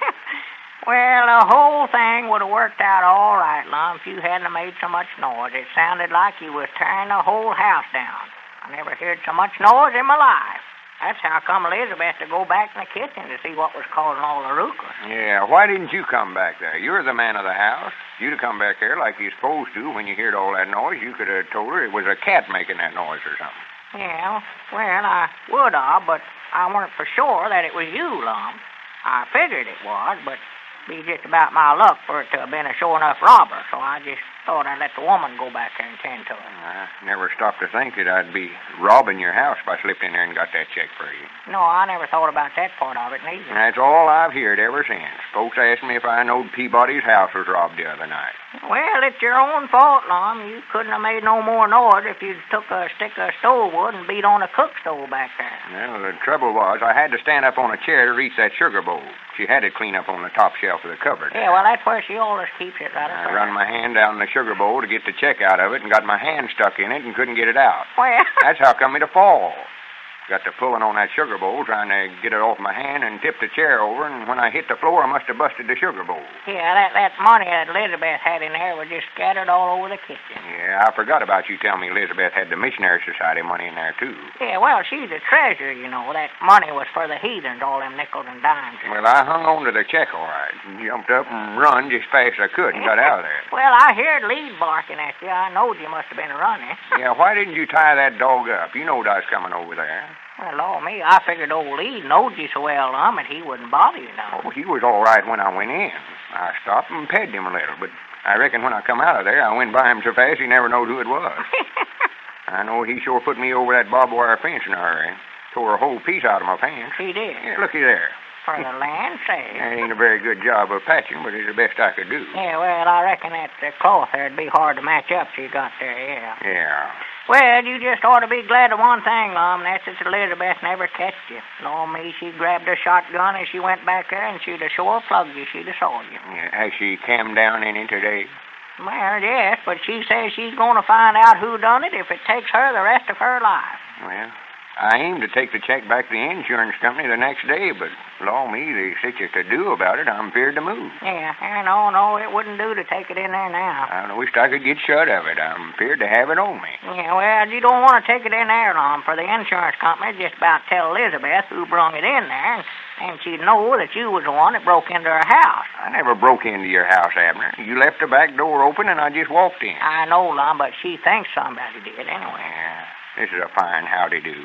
Well, the whole thing would have worked out all right, Lum, if you hadn't made so much noise. It sounded like you was tearing the whole house down. I never heard so much noise in my life. That's how come Elizabeth to go back in the kitchen to see what was causing all the ruckus. Yeah, why didn't you come back there? You're the man of the house. You'd have come back there like you're supposed to. When you heard all that noise, you could have told her it was a cat making that noise or something. Yeah, well, I would have, but I weren't for sure that it was you, Lum. I figured it was, but be just about my luck for it to have been a sure enough robber, so I just thought I'd let the woman go back there and tend to it. I never stopped to think that I'd be robbing your house if I slipped in there and got that check for you. No, I never thought about that part of it, neither. And that's all I've heard ever since. Folks asked me if I knowed Peabody's house was robbed the other night. Well, it's your own fault, Lum. You couldn't have made no more noise if you'd took a stick of stove wood and beat on a cook stove back there. Well, the trouble was I had to stand up on a chair to reach that sugar bowl. She had it clean up on the top shelf of the cupboard. Yeah, well, that's where she always keeps it, right up I there. run my hand down the sugar bowl to get the check out of it and got my hand stuck in it and couldn't get it out. Well, That's how come me to fall. Got to pulling on that sugar bowl, trying to get it off my hand, and tipped the chair over, and when I hit the floor, I must have busted the sugar bowl. yeah, that money that Elizabeth had in there was just scattered all over the kitchen. Yeah, I forgot about you telling me Elizabeth had the Missionary Society money in there, too. Yeah, well, she's the treasurer, you know. That money was for the heathens, all them nickels and dimes. Well, I hung on to the check all right, and jumped up and run just fast as I could and got out of there. Well, I heard Lead barking at you. I knowed you must have been running. Yeah, why didn't you tie that dog up? You knowed I was coming over there. Well, Lord me, I figured old Lead knowed you so well, Lum, and he wouldn't bother you now. Oh, he was all right when I went in. I stopped and petted him a little, but I reckon when I come out of there, I went by him so fast he never knowed who it was. I know he sure put me over that barbed wire fence in a hurry. Tore a whole piece out of my pants. He did. Yeah, looky there. For the land's sake. That ain't a very good job of patching, but it's the best I could do. Yeah, well, I reckon that cloth there'd be hard to match up you got there, yeah. Yeah. Well, you just ought to be glad of one thing, Lum, and that's that Elizabeth never catched you. Lord me, she grabbed her shotgun as she went back there, and she'd have sure plugged you. She'd have saw you. Yeah, has she come down any today? Well, yes, but she says she's going to find out who done it if it takes her the rest of her life. Well, I aim to take the check back to the insurance company the next day, but, Lord me, there's such a to-do about it, I'm feared to move. Yeah, no, it wouldn't do to take it in there now. I wished I could get shut of it. I'm feared to have it on me. Yeah, well, you don't want to take it in there, Lum, for the insurance company just about tell Elizabeth who brung it in there, and she'd know that you was the one that broke into her house. I never broke into your house, Abner. You left the back door open, and I just walked in. I know, Lum, but she thinks somebody did anyway. Yeah, this is a fine howdy-do.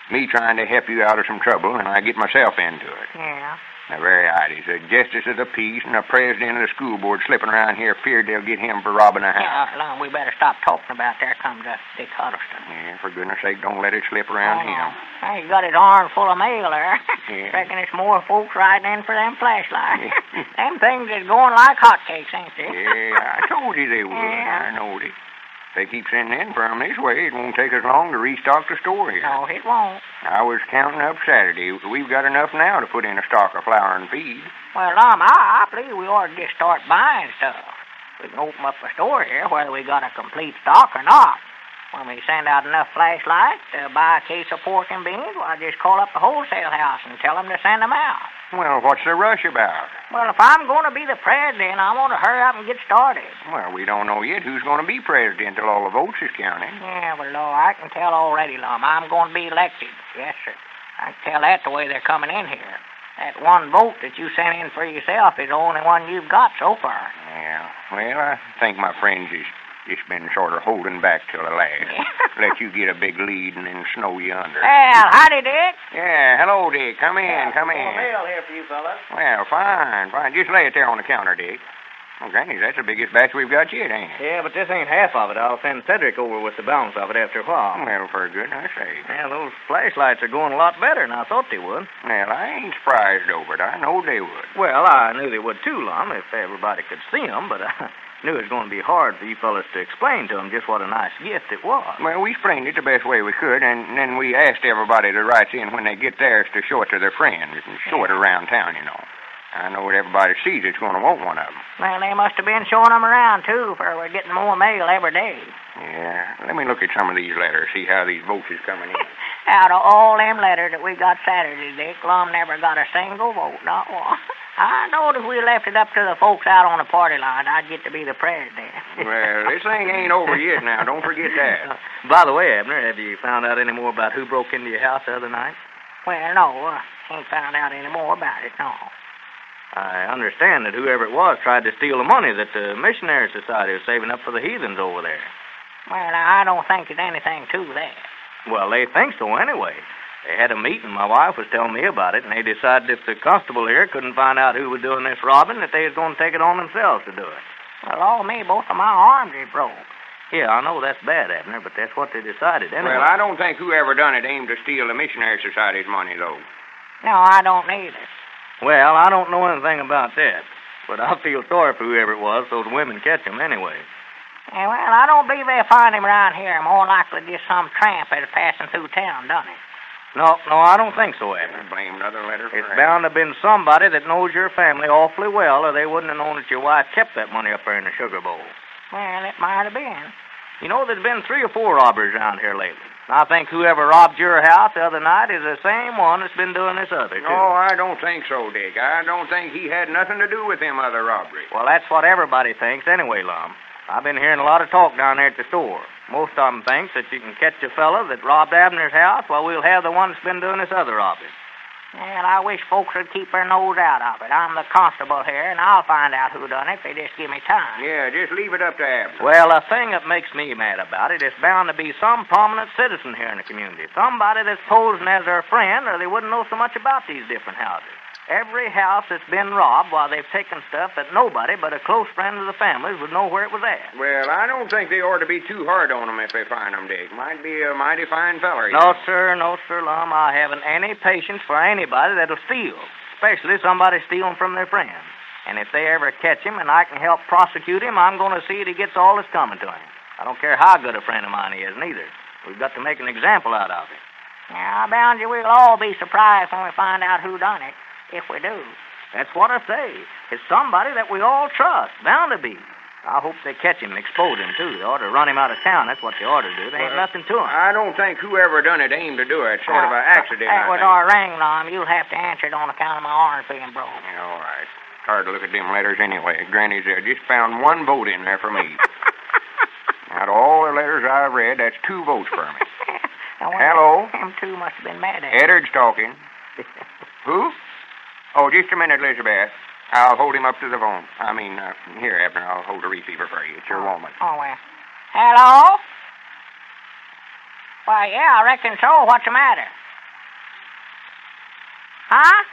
Me trying to help you out of some trouble, and I get myself into it. Yeah. Now, very idle. The justice of the peace and the president of the school board slipping around here feared they'll get him for robbing a house. Yeah, Lum, we better stop talking about there comes Dick Huddleston. Yeah, for goodness sake, don't let it slip around him. Hey, he got his arm full of mail there. Yeah. Reckon it's more folks riding in for them flashlights. Them things is going like hotcakes, ain't they? Yeah, I told you they would. Yeah. I knowed it. If they keep sending in for 'em this way, it won't take us long to restock the store here. No, it won't. I was counting up Saturday. We've got enough now to put in a stock of flour and feed. Well, Lum, I believe we ought to just start buying stuff. We can open up a store here, whether we got a complete stock or not. When we send out enough flashlights to buy a case of pork and beans, well, I just call up the wholesale house and tell them to send them out. Well, what's the rush about? Well, if I'm going to be the president, I want to hurry up and get started. Well, we don't know yet who's going to be president until all the votes is counted. Yeah, well, Lord, I can tell already, Lum. I'm going to be elected. Yes, sir. I can tell that the way they're coming in here. That one vote that you sent in for yourself is the only one you've got so far. Yeah, well, I think my friends is Just been sort of holding back till the last. Let you get a big lead and then snow you under. Well, howdy, Dick. Yeah, hello, Dick. Come in, come in. Mail here for you, fellas. Well, fine. Just lay it there on the counter, Dick. Okay, that's the biggest batch we've got yet, ain't it? Yeah, but this ain't half of it. I'll send Cedric over with the balance of it after a while. Well, for goodness sake. Yeah, those flashlights are going a lot better than I thought they would. Well, I ain't surprised over it. I know they would. Well, I knew they would too, Lum, if everybody could see 'em, but I knew it was going to be hard for you fellas to explain to 'em just what a nice gift it was. Well, we explained it the best way we could, and then we asked everybody that writes in when they get theirs to show it to their friends and show it around town, you know. I know that everybody sees it's going to want one of them. Well, they must have been showing them around, too, for we're getting more mail every day. Yeah, let me look at some of these letters, see how these votes is coming in. Out of all them letters that we got Saturday, Dick, Lum never got a single vote, not one. I knowed if we left it up to the folks out on the party line, I'd get to be the president. Well, this thing ain't over yet now. Don't forget that. By the way, Abner, have you found out any more about who broke into your house the other night? Well, no, ain't found out any more about it, no. I understand that whoever it was tried to steal the money that the Missionary Society was saving up for the heathens over there. Well, I don't think there's anything to that. Well, they think so anyway. They had a meeting, my wife was telling me about it, and they decided if the constable here couldn't find out who was doing this robbing, that they was going to take it on themselves to do it. Well, all me, both of my arms is broke. Yeah, I know that's bad, Abner, but that's what they decided anyway. Well, I don't think whoever done it aimed to steal the Missionary Society's money, though. No, I don't either. Well, I don't know anything about that, but I feel sorry for whoever it was, so the women catch him anyway. Yeah, well, I don't believe they'll find him around here. More likely just some tramp that's passing through town, done it. No, I don't think so, Abner. Blame another letter for It's that. bound to have been somebody that knows your family awfully well, or they wouldn't have known that your wife kept that money up there in the sugar bowl. Well, it might have been. You know, there's been 3 or 4 robberies around here lately. I think whoever robbed your house the other night is the same one that's been doing this other, too. No, I don't think so, Dick. I don't think he had nothing to do with them other robberies. Well, that's what everybody thinks anyway, Lum. I've been hearing a lot of talk down there at the store. Most of them thinks that you can catch a fella that robbed Abner's house while we'll have the one that's been doing this other robbing. Well, I wish folks would keep their nose out of it. I'm the constable here, and I'll find out who done it if they just give me time. Yeah, just leave it up to Abner. Well, the thing that makes me mad about it is bound to be some prominent citizen here in the community. Somebody that's posing as their friend, or they wouldn't know so much about these different houses. Every house that's been robbed, while they've taken stuff that nobody but a close friend of the families would know where it was at. Well, I don't think they ought to be too hard on them if they find them, Dick. Might be a mighty fine feller. No, sir, Lum. I haven't any patience for anybody that'll steal, especially somebody stealing from their friends. And if they ever catch him and I can help prosecute him, I'm going to see that he gets all that's coming to him. I don't care how good a friend of mine he is, neither. We've got to make an example out of him. Now, I bound you we'll all be surprised when we find out who done it, if we do. That's what I say. It's somebody that we all trust. Bound to be. I hope they catch him and expose him, too. They ought to run him out of town. That's what they ought to do. There ain't nothing to him. I don't think whoever done it aimed to do it. Sort of an accident, That I was think. our ring, Lum. You'll have to answer it on account of my arms being broke. Yeah, all right. Hard to look at them letters anyway. Granny's there. Just found 1 vote in there for me. Out of all the letters I've read, that's 2 votes for me. Now, Hello? Them two must have been mad at you. Eddard's talking. Who? Oh, just a minute, Elizabeth. I'll hold him up to the phone. Here, Abner, I'll hold the receiver for you. It's your woman. Oh, well. Hello? Why, yeah, I reckon so. What's the matter? Huh?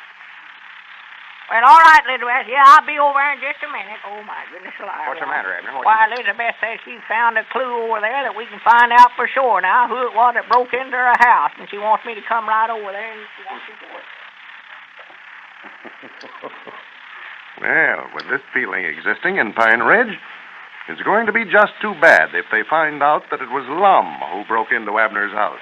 Well, all right, Elizabeth. Yeah, I'll be over in just a minute. Oh, my goodness alive. What's the matter, Abner? Why, Elizabeth says she found a clue over there that we can find out for sure now who it was that broke into her house, and she wants me to come right over there and she wants to do it. Well, with this feeling existing in Pine Ridge, it's going to be just too bad if they find out that it was Lum who broke into Abner's house.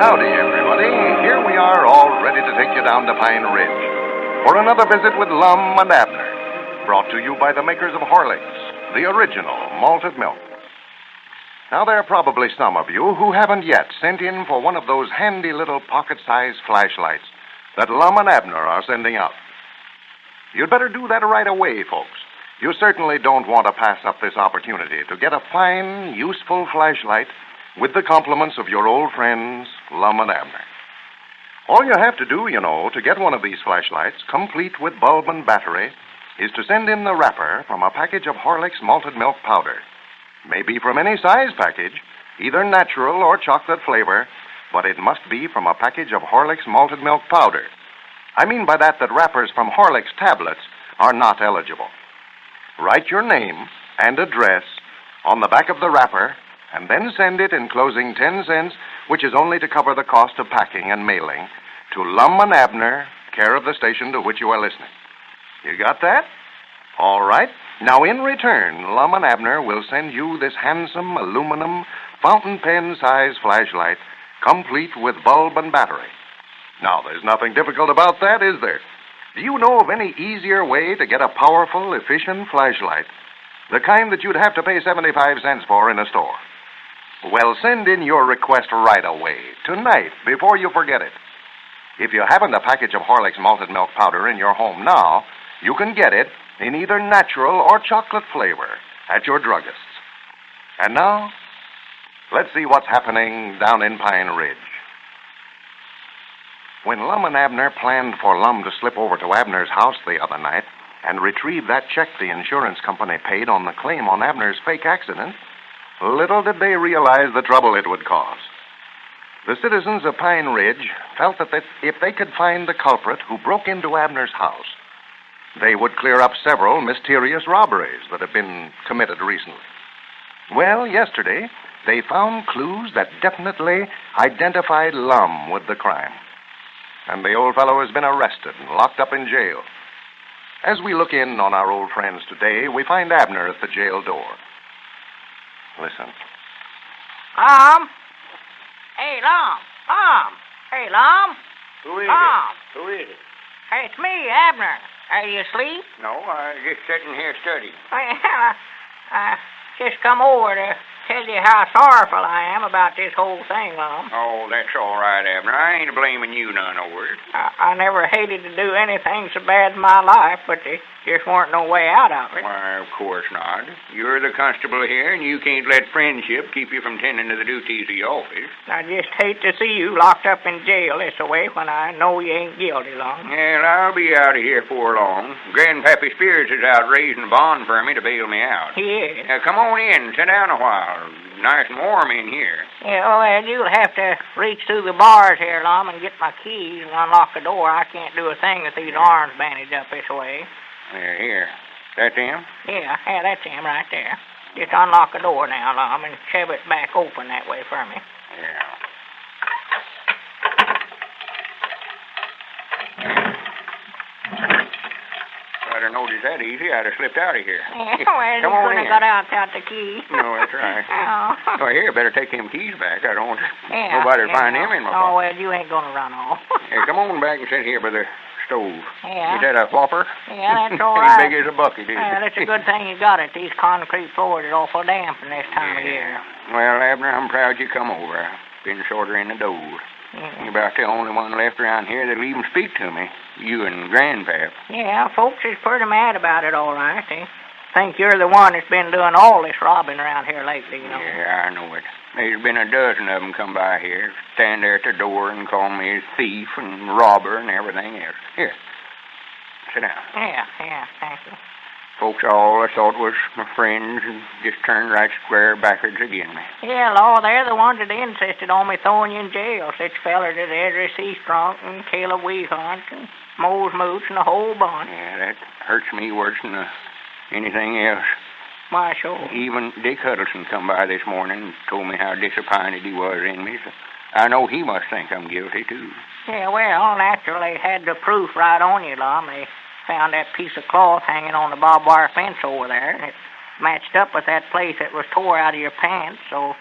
Howdy, everybody. Here we are, all ready to take you down to Pine Ridge for another visit with Lum and Abner, brought to you by the makers of Horlicks, the original malted milk. Now, there are probably some of you who haven't yet sent in for one of those handy little pocket-sized flashlights that Lum and Abner are sending out. You'd better do that right away, folks. You certainly don't want to pass up this opportunity to get a fine, useful flashlight with the compliments of your old friends, Lum and Abner. All you have to do, to get one of these flashlights, complete with bulb and battery, is to send in the wrapper from a package of Horlicks malted milk powder. Maybe from any size package, either natural or chocolate flavor, but it must be from a package of Horlicks malted milk powder. I mean by that wrappers from Horlicks tablets are not eligible. Write your name and address on the back of the wrapper, and then send it enclosing 10 cents, which is only to cover the cost of packing and mailing, to Lum and Abner, care of the station to which you are listening. You got that? All right. Now, in return, Lum and Abner will send you this handsome aluminum fountain pen-size flashlight, complete with bulb and battery. Now, there's nothing difficult about that, is there? Do you know of any easier way to get a powerful, efficient flashlight, the kind that you'd have to pay 75 cents for in a store? Well, send in your request right away, tonight, before you forget it. If you haven't a package of Horlicks malted milk powder in your home now, you can get it in either natural or chocolate flavor at your druggist's. And now, let's see what's happening down in Pine Ridge. When Lum and Abner planned for Lum to slip over to Abner's house the other night and retrieve that check the insurance company paid on the claim on Abner's fake accident, little did they realize the trouble it would cause. The citizens of Pine Ridge felt that if they could find the culprit who broke into Abner's house, they would clear up several mysterious robberies that have been committed recently. Well, yesterday, they found clues that definitely identified Lum with the crime. And the old fellow has been arrested and locked up in jail. As we look in on our old friends today, we find Abner at the jail door. Listen. Lum? Hey, Lum. Lum. Hey, Lum. Who is Lum. it? Who is it? Hey, it's me, Abner. Are you asleep? No, I just sitting here studying. Well, I just come over to tell you how sorrowful I am about this whole thing, Lum. Oh, that's all right, Abner. I ain't blaming you none over it. I never hated to do anything so bad in my life, but there just weren't no way out of it. Why, of course not. You're the constable here, and you can't let friendship keep you from tending to the duties of your office. I just hate to see you locked up in jail this way when I know you ain't guilty, Lum. Well, I'll be out of here before long. Grandpappy Spears is out raising a bond for me to bail me out. He is. Now, come on in. Sit down a while. Nice and warm in here. Yeah, well, you'll have to reach through the bars here, Lum, and get my keys and unlock the door. I can't do a thing with these arms bandaged up this way. Here. That him? Yeah, that's him right there. Just unlock the door now, Lum, and shove it back open that way for me. Yeah. If I'd have noticed that easy, I'd have slipped out of here. Well, Come you on couldn't in. have got out without the key. No, that's right. Oh. Well, here, better take them keys back. I don't want Yeah, nobody to yeah, find them in my Oh, pocket. well, you ain't gonna run off. Here, come on back and sit here by the stove. Yeah. Is that a flopper? Yeah, that's all As right. big as a bucket, is Yeah, it? that's a good thing you got it. These concrete floors are awful damp in this time of year. Well, Abner, I'm proud you come over. I've been sorter in the door. Yeah. You're about the only one left around here that'll even speak to me. You and Grandpap. Yeah, folks is pretty mad about it, all right. They think you're the one that's been doing all this robbing around here lately, you know. Yeah, I know it. There's been a dozen of them come by here, stand there at the door and call me a thief and robber and everything else. Here, sit down. Yeah, thank you. Folks all I thought was my friends and just turned right square backwards again me. Yeah, Law, they're the ones that insisted on me throwing you in jail. Such fellers as Ezra C. Strunk and Caleb Weehunt and Mose Moots and the whole bunch. Yeah, that hurts me worse than anything else. Why, sure. Even Dick Huddleston come by this morning and told me how disappointed he was in me. So I know he must think I'm guilty, too. Yeah, well, naturally, they had the proof right on you, Lum. They found that piece of cloth hanging on the barbed wire fence over there, and it matched up with that place that was tore out of your pants, so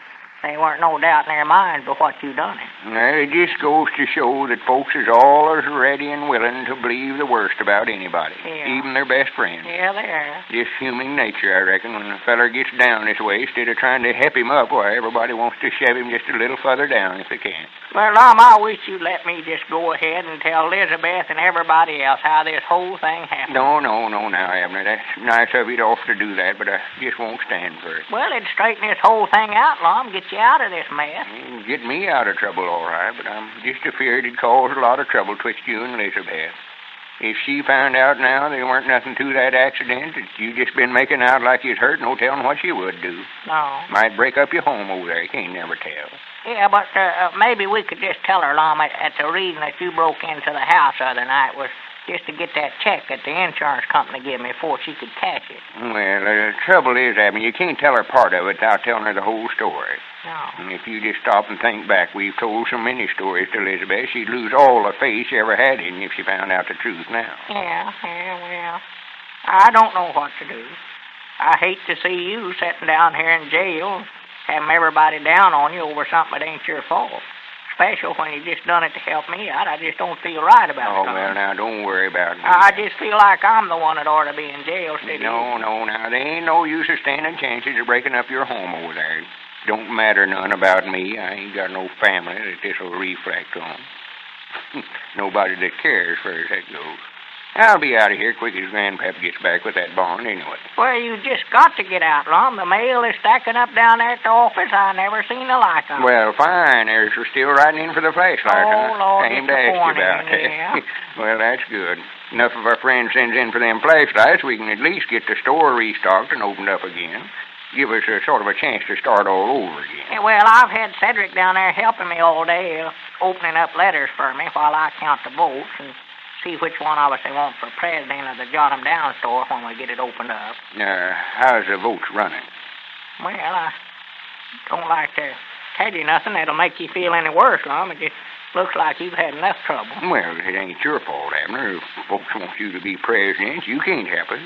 There weren't no doubt in their minds but what you done it. Well, it just goes to show that folks is all as ready and willing to believe the worst about anybody, even their best friends. Yeah, they are. Just human nature, I reckon. When a feller gets down this way, instead of trying to help him up, why, everybody wants to shove him just a little further down if they can. Well, Lum, I wish you'd let me just go ahead and tell Elizabeth and everybody else how this whole thing happened. No, now, Abner. That's nice of you to offer to do that, but I just won't stand for it. Well, it'd straighten this whole thing out, Lum, get you out of this mess. Get me out of trouble, all right, but I'm just afraid it'd cause a lot of trouble twixt you and Elizabeth. If she found out now there weren't nothing to that accident, that you just been making out like you'd hurt, no telling what she would do. No. Might break up your home over there. You can't never tell. Yeah, but maybe we could just tell her, Lum, that the reason that you broke into the house the other night was just to get that check that the insurance company gave me before she could cash it. Well, the trouble is, Abner, you can't tell her part of it without telling her the whole story. No. And if you just stop and think back, we've told so many stories to Elizabeth, she'd lose all the faith she ever had in you if she found out the truth now. Yeah, well, I don't know what to do. I hate to see you sitting down here in jail, having everybody down on you over something that ain't your fault. Special when you just done it to help me out. I just don't feel right about it. Oh, well, now, don't worry about it. I just feel like I'm the one that ought to be in jail instead of you. No, now, there ain't no use of standing chances of breaking up your home over there. Don't matter none about me. I ain't got no family that this'll reflect on. Nobody that cares for as that goes. I'll be out of here quick as Grandpap gets back with that bond anyway. Well, you just got to get out, Lum. The mail is stacking up down there at the office. I never seen the like of it. Well, fine. There's still riding in for the flashlight, huh? Lord, Aimed to ask you about that. yeah. Well, that's good. Enough of our friends sends in for them flashlights, we can at least get the store restocked and opened up again. Give us a sort of a chance to start all over again. Yeah, well, I've had Cedric down there helping me all day, opening up letters for me while I count the votes and see which one of us they want for president of the Jot 'em Down store when we get it opened up. How's the votes running? Well, I don't like to tell you nothing that'll make you feel any worse, Lum. It just looks like you've had enough trouble. Well, it ain't your fault, Abner. If folks want you to be president, you can't help it.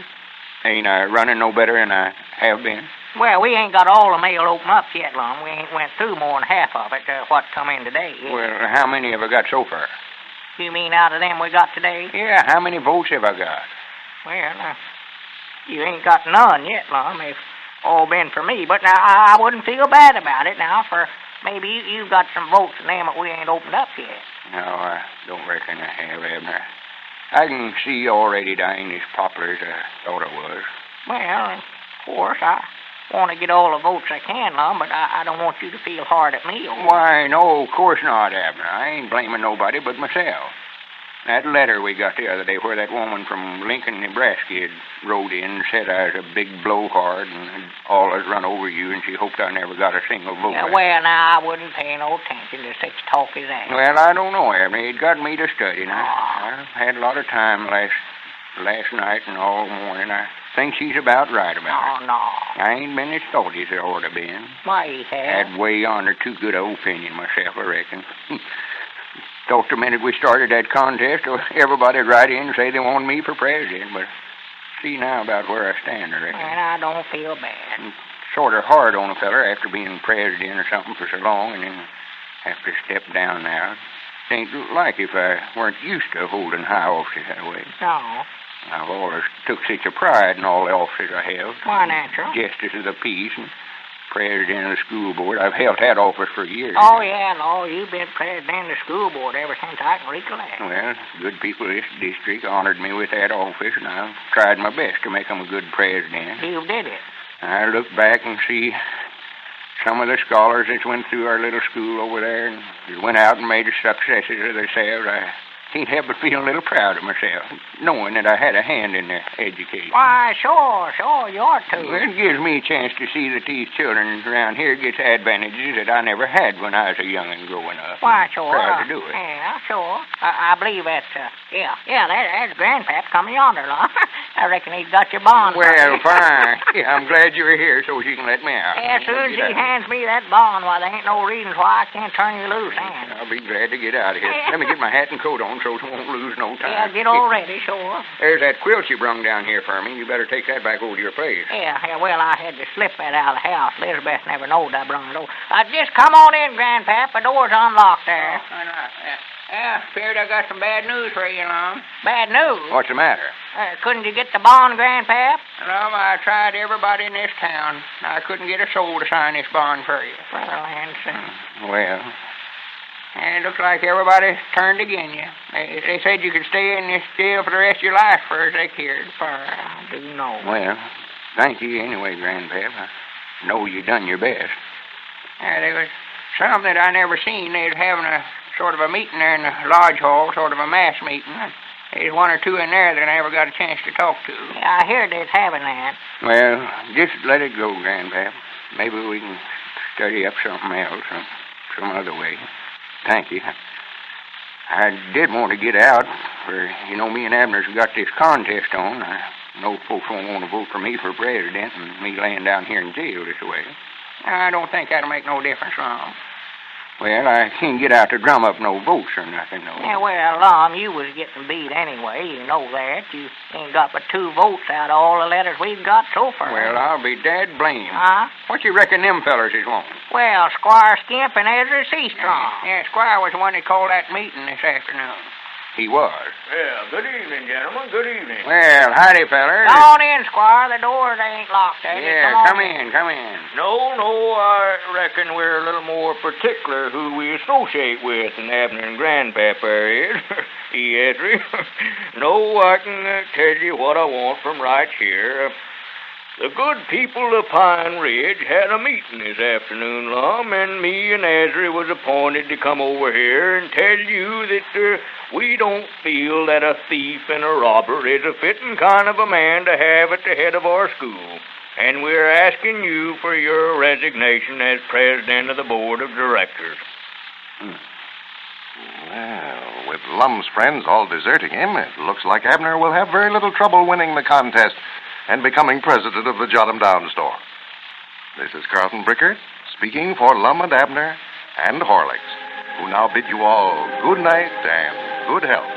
Ain't I running no better than I have been? Well, we ain't got all the mail open up yet, Lum. We ain't went through more than half of it, what come in today. Well, how many have I got so far? You mean out of them we got today? Yeah, how many votes have I got? Well, you ain't got none yet, Lum. It's all been for me. But now, I wouldn't feel bad about it now, for maybe you've got some votes in them that we ain't opened up yet. No, I don't reckon I have, Abner. I can see already I ain't as popular as I thought I was. Well, of course, I want to get all the votes I can, Lum, but I don't want you to feel hard at me. Why, no, of course not, Abner. I ain't blaming nobody but myself. That letter we got the other day where that woman from Lincoln, Nebraska had wrote in and said I was a big blowhard and had always run over you and she hoped I never got a single vote. Yeah, well, now, I wouldn't pay no attention to such talk as that. Well, I don't know, Abner. It got me to studying. I had a lot of time last night and all morning. I think she's about right about it. No. I ain't been as thoughty as I ought to been. Why, you have? Had way on her too good an opinion myself, I reckon. Thought the minute we started that contest, everybody'd write in and say they wanted me for president, but see now about where I stand, I reckon. And I don't feel bad. It's sort of hard on a feller after being president or something for so long and then have to step down now. It ain't like if I weren't used to holding high offices that way. No. I've always took such a pride in all the offices I have. Why, natural. Justice of the peace and president of the school board. I've held that office for years. Oh, yeah, no, you've been president of the school board ever since I can recollect. Well, good people of this district honored me with that office, and I've tried my best to make them a good president. You did it. I look back and see some of the scholars that went through our little school over there and went out and made successes of themselves. I can't help but feel a little proud of myself, knowing that I had a hand in their education. Why, sure, you ought to. Well, it gives me a chance to see that these children around here get advantages that I never had when I was a young'un growing up. Why, sure. Proud to do it. Yeah, sure. I believe that's, that's Grandpap coming yonder, Lum. I reckon he's got your bond. Well, fine. Yeah, I'm glad you're here so she can let me out. Yeah, as soon as he hands me that bond, why, there ain't no reason why I can't turn you loose, and. I'll be glad to get out of here. Let me get my hat and coat on so we won't lose no time. Yeah, get all ready, sure. There's that quilt you brung down here for me. You better take that back over to your place. Yeah, well, I had to slip that out of the house. Elizabeth never knowed I brung it over. Just come on in, Grandpap. The door's unlocked there. Feared I got some bad news for you, Lum. Bad news? What's the matter? Couldn't you get the bond, Grandpap? Lum, I tried everybody in this town. I couldn't get a soul to sign this bond for you. Well, Hanson. Well, And it looks like everybody turned against you. They said you could stay in this jail for the rest of your life for as they cared for. I do know. well, thank you anyway, Grandpap. I know you done your best. There was something that I never seen. They was having a sort of a meeting there in the lodge hall, sort of a mass meeting. There's one or two in there that I never got a chance to talk to. Yeah, I hear they's having that. Well, just let it go, Grandpap. Maybe we can study up something else some other way. Thank you. I did want to get out, for, me and Abner's got this contest on. I know folks won't want to vote for me for president and me laying down here in jail this way. I don't think that'll make no difference, Lum. Well, I can't get out to drum up no votes or nothing, no. Yeah, well, Lum, you was getting beat anyway. You know that. You ain't got but 2 votes out of all the letters we've got so far. Well, I'll be dad blamed. Huh? What you reckon them fellers is wanting? Well, Squire Skimp and Ezra Seastrong. Yeah, Squire was the one that called that meeting this afternoon. He was. Well, good evening, gentlemen. Good evening. Well, howdy, fellers. Come on in, Squire. The doors ain't locked, eh? Yeah, come in. No, I reckon we're a little more particular who we associate with than Abner and Grandpapa is. Ezra. No, I can tell you what I want from right here. The good people of Pine Ridge had a meeting this afternoon, Lum, and me and Ezra was appointed to come over here and tell you that we don't feel that a thief and a robber is a fitting kind of a man to have at the head of our school. And we're asking you for your resignation as president of the board of directors. Well, with Lum's friends all deserting him, it looks like Abner will have very little trouble winning the contest and becoming president of the Jot 'em Down store. This is Carlton Brickert, speaking for Lum and Abner and Horlicks, who now bid you all good night and good health.